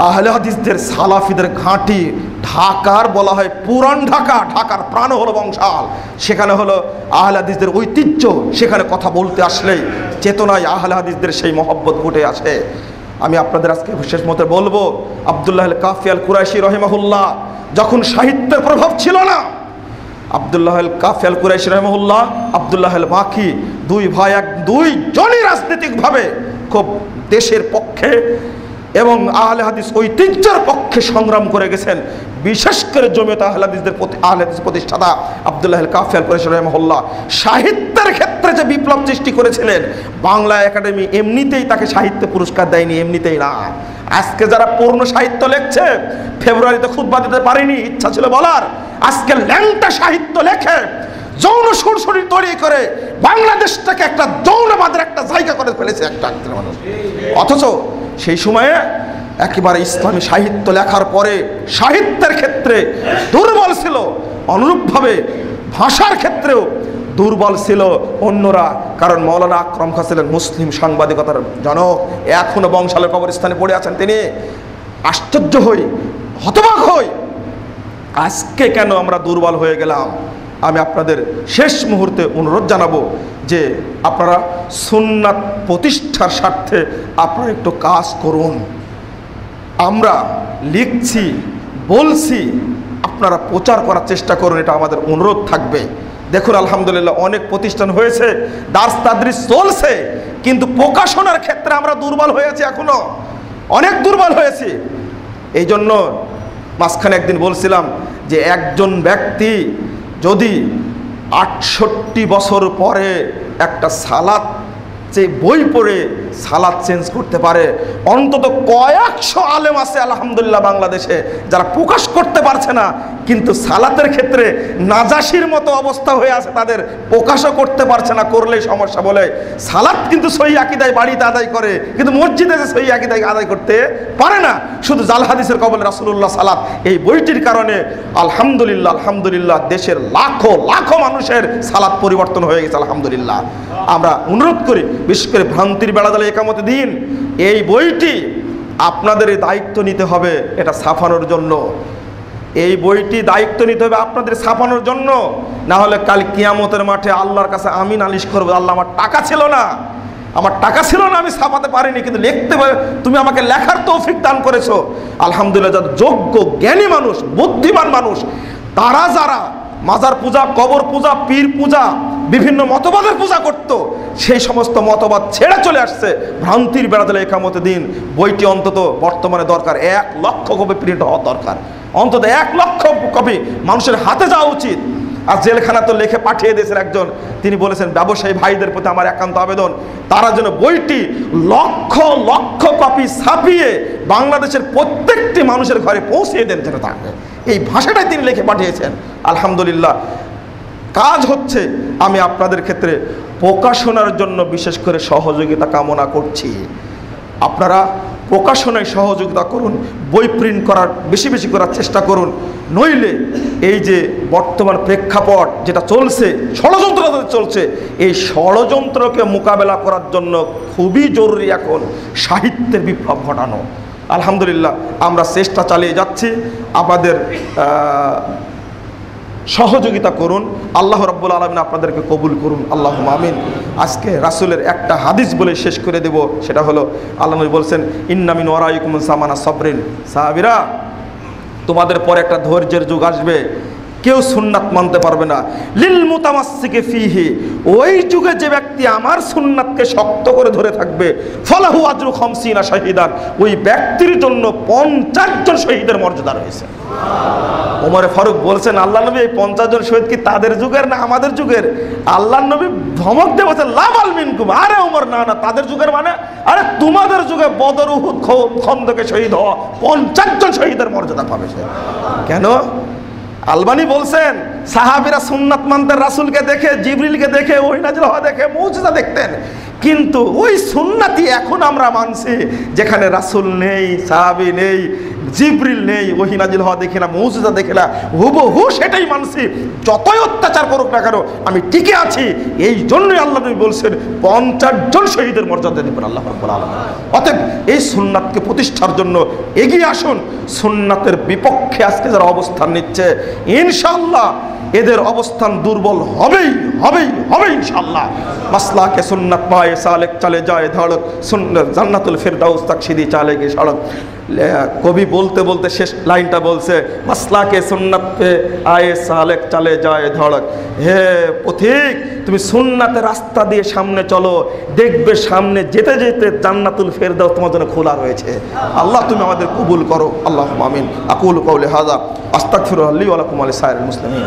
আহলে হাদিসদের, সালাফিদের ঘাঁটি। ঢাকার বলা হয় পুরান ঢাকা, ঢাকার প্রাণ হলো বংশাল, সেখানে হলো আহলে হাদিসদের ঐতিহ্য। সেখানে কথা বলতে আসলেই চেতনায় আহলে হাদিসদের সেই মহব্বত ফুটে আসে। আমি আপনাদের আজকে শেষ মতে বলবো, আব্দুল্লাহ আল কাফি আল কুরাইশি রহিমাহুল্লাহ, যখন সাহিত্যের প্রভাব ছিল না, আব্দুল্লাহ আল কাফি আল কুরাইশি রহিমাহুল্লাহ, আব্দুল্লাহ আল বাকি, দুই ভাই, দুইজনই রাজনৈতিকভাবে খুব দেশের পক্ষে এবং আহলে হাদিস ঐতিহ্যের পক্ষে সংগ্রাম করে গেছেন। বিশেষ করে জমিয়ত আহলে হাদিসদের আহলে হাদিস প্রতিষ্ঠাতা আব্দুল্লাহ আল কাফি আল কুরাইশি রহিমাহুল্লাহ সাহিত্যের ক্ষেত্রে যে বিপ্লব সৃষ্টি করেছিলেন, বাংলা একাডেমি এমনিতেই তাকে সাহিত্য পুরস্কার দেয়নি, এমনিতেই না। আজকে যারা পূর্ণ সাহিত্য লেখছে, ফেব্রুয়ারিতে খুতবা দিতে পারিনি, ইচ্ছা ছিল বলার, আজকে ল্যাংটা সাহিত্য লেখে, যৌন সুরসুরি তৈরি করে বাংলাদেশটাকে একটা যৌনবাদের একটা জায়গা করে ফেলেছে একটা মানুষ। অথচ সেই সময়ে একেবারে ইসলামী সাহিত্য লেখার পরে সাহিত্যের ক্ষেত্রে দুর্বল ছিল, অনুরূপভাবে ভাষার ক্ষেত্রেও দুর্বল ছিল অন্যরা, কারণ মৌলানা আকরম খাঁ ছিলেন মুসলিম সাংবাদিকতার জনক, এখনো বংশালের কবরস্থানে পড়ে আছেন তিনি। আশ্চর্য হই, হতবাক হই, আজকে কেন আমরা দুর্বল হয়ে গেলাম। আমি আপনাদের শেষ মুহূর্তে অনুরোধ জানাবো যে আপনারা সুন্নাত প্রতিষ্ঠার স্বার্থে আপনারা একটু কাজ করুন। আমরা লিখছি, বলছি, আপনারা প্রচার করার চেষ্টা করুন, এটা আমাদের অনুরোধ থাকবে। দেখুন আলহামদুলিল্লাহ অনেক প্রতিষ্ঠান হয়েছে, দার্স তাদরিস চলছে, কিন্তু প্রকাশনার ক্ষেত্রে আমরা দুর্বল হয়েছি, এখনো অনেক দুর্বল হয়েছি। এই জন্য মাঝখানে একদিন বলছিলাম যে একজন ব্যক্তি যদি 68 বছর পরে একটা সালাত যে বই পড়ে সালাত চেঞ্জ করতে পারে, অন্তত কয়েকশো আলেম আছে আলহামদুলিল্লাহ বাংলাদেশে যারা প্রকাশ করতে পারছে না, কিন্তু সালাতের ক্ষেত্রে নাজাসির মতো অবস্থা হয়ে আছে, তাদের প্রকাশও করতে পারছে না, করলেই সমস্যা বলে। সালাত কিন্তু সহি আকীদায় বাড়িতে আদায় করে, কিন্তু মসজিদে যে সহি আকীদায় আদায় করতে পারে না, শুধু জাল হাদিসের কবলে রাসূলুল্লাহ সালাত। এই বইটির কারণে আলহামদুলিল্লাহ আলহামদুলিল্লাহ দেশের লাখো লাখো মানুষের সালাত পরিবর্তন হয়ে গেছে আলহামদুলিল্লাহ। আমরা অনুরোধ করি, বিশেষ করে ভ্রান্তির বেড়াজালে একামতে দিন, এই বইটি আপনাদের দায়িত্ব নিতে হবে এটা ছাপানোর জন্য। এই বইটি দায়িত্ব নিতে হবে আপনাদের ছাপানোর জন্য, না হলে কাল কিয়ামতের মাঠে আল্লাহর কাছে আমি নালিশ করবো, আল্লাহ আমার টাকা ছিল না, আমি ছাপাতে পারিনি, কিন্তু লিখতে তুমি আমাকে লেখার তৌফিক দান করেছো। আলহামদুলিল্লাহ যারা যোগ্য জ্ঞানী মানুষ, বুদ্ধিমান মানুষ, তারা যারা মাজার পূজা, কবর পূজা, পীর পূজা, বিভিন্ন মতবাদের পূজা করত, সেই সমস্ত মতবাদ ছেড়ে চলে আসছে। ভ্রান্তির বেড়াজালে একামতে দিন বইটি অন্তত বর্তমানে দরকার 1 লক্ষ কপি প্রিন্ট হওয়া দরকার, অন্তত 1 লক্ষ কপি মানুষের হাতে যাওয়া উচিত। আর জেলখানা তো লিখে পাঠিয়ে দিয়েছেন একজন, তিনি বলেছেন ব্যবসায়ী ভাইদের প্রতি আমার একান্ত আবেদন, তারা যেন বইটি লক্ষ লক্ষ কপি ছাপিয়ে বাংলাদেশের প্রত্যেকটি মানুষের ঘরে পৌঁছিয়ে দেন যেন থাকে, এই ভাষাটাই তিনি লিখে পাঠিয়েছেন। আলহামদুলিল্লাহ কাজ হচ্ছে। আমি আপনাদের ক্ষেত্রে প্রকাশনার জন্য বিশেষ করে সহযোগিতা কামনা করছি। আপনারা প্রকাশনায় সহযোগিতা করুন, বই প্রিন্ট করার বেশি বেশি করার চেষ্টা করুন, নইলে এই যে বর্তমান প্রেক্ষাপট যেটা চলছে, ষড়যন্ত্র চলছে, এই ষড়যন্ত্রকে মোকাবেলা করার জন্য খুবই জরুরি এখন সাহিত্যের বিপ্লব ঘটানো। আলহামদুলিল্লাহ আমরা চেষ্টা চালিয়ে যাচ্ছি, আমাদের সহযোগিতা করুন। আল্লাহ রাব্বুল আলামিন আপনাদেরকে কবুল করুন, আল্লাহুম্মা আমিন। আজকে রাসূলের একটা হাদিস বলে শেষ করে দেব, সেটা হলো আল্লাহ নবী বলছেন ইন্না মিন ওয়ারাইকুম সামানা সাবরিন, সাহাবীরা তোমাদের পরে একটা ধৈর্যের যুগ আসবে, কেউ সুন্নাত মানতে পারবে না। লিল মুতামাসসিকি ফিহি, ওই যুগে যে ব্যক্তি আমার সুন্নাতকে শক্ত করে ধরে থাকবে, ফালাহু আজরু 50 শাহীদান, ওই ব্যক্তির জন্য 50 জন শহীদের মর্যাদা রয়েছে। ওমরে ফারুক বলছেন আল্লাহ নবী এই 50 জন শহীদ কি তাদের যুগের না আমাদের যুগের? আল্লাহ নবী ধমক দিয়ে বলছেন লা বাল মিনকুম, আরে ওমর না না তাদের যুগের মানে, আরে তোমাদের যুগে বদর, উহুদ, খন্দকে শহীদ হওয়া 50 জন শহীদের মর্যাদা পাবে সে। কেন? আলবানী বলছেন সাহাবীরা সুন্নাত মানতেন, রাসূলকে দেখে, জিবরিলকে দেখে, ওহী নাযিল হওয়া দেখে, মুজিজা দেখতেন, কিন্তু ওই সুন্নাতই এখন আমরা মানছি যেখানে রাসূল নেই, সাহাবী নেই, জিবরিল নেই, ওহী নাযিল হওয়া দেখি না, মুজিজা দেখি না, হুবহু সেটাই মানছি। যতই অত্যাচার করুক না কেন আমি টিকে আছি। এই জন্যই আল্লাহ নবী বলছেন 50 জন শহীদের মর্যাদা দিবেন আল্লাহ রাব্বুল আলামিন। অতএব এই সুন্নাতকে প্রতিষ্ঠার জন্য এগিয়ে আসুন। সুন্নাতের বিপক্ষে আজকে যারা অবস্থান নিচ্ছে, ইনশাআল্লাহ এদের অবস্থান দুর্বল হবেই হবেই হবে ইনশাআল্লাহ। মাসলাকে সুন্নাত পায়ে সালেক চলে যায় ধড়ক, সুন্নাত জান্নাতুল ফিরদাউস তক সিধি চালেগে সড়ক। কবি বলতে বলতে শেষ লাইনটা বলছে মাসলাকে সুন্নাত পে আয়ে সালেক চলে যায় ধড়ক। হে পথিক, তুমি সুন্নাতের রাস্তা দিয়ে সামনে চলো, দেখবে সামনে যেতে যেতে জান্নাতুল ফিরদাউস তোমার জন্য খোলা রয়েছে। আল্লাহ তুমি আমাদের কবুল করো, আল্লাহুম্মা আমিন। আকুলু কাউলি হাযা আস্তাগফিরুল্লাহ লি ওয়া লাকুম ওয়া লিসাইরিল মুসলিমিন।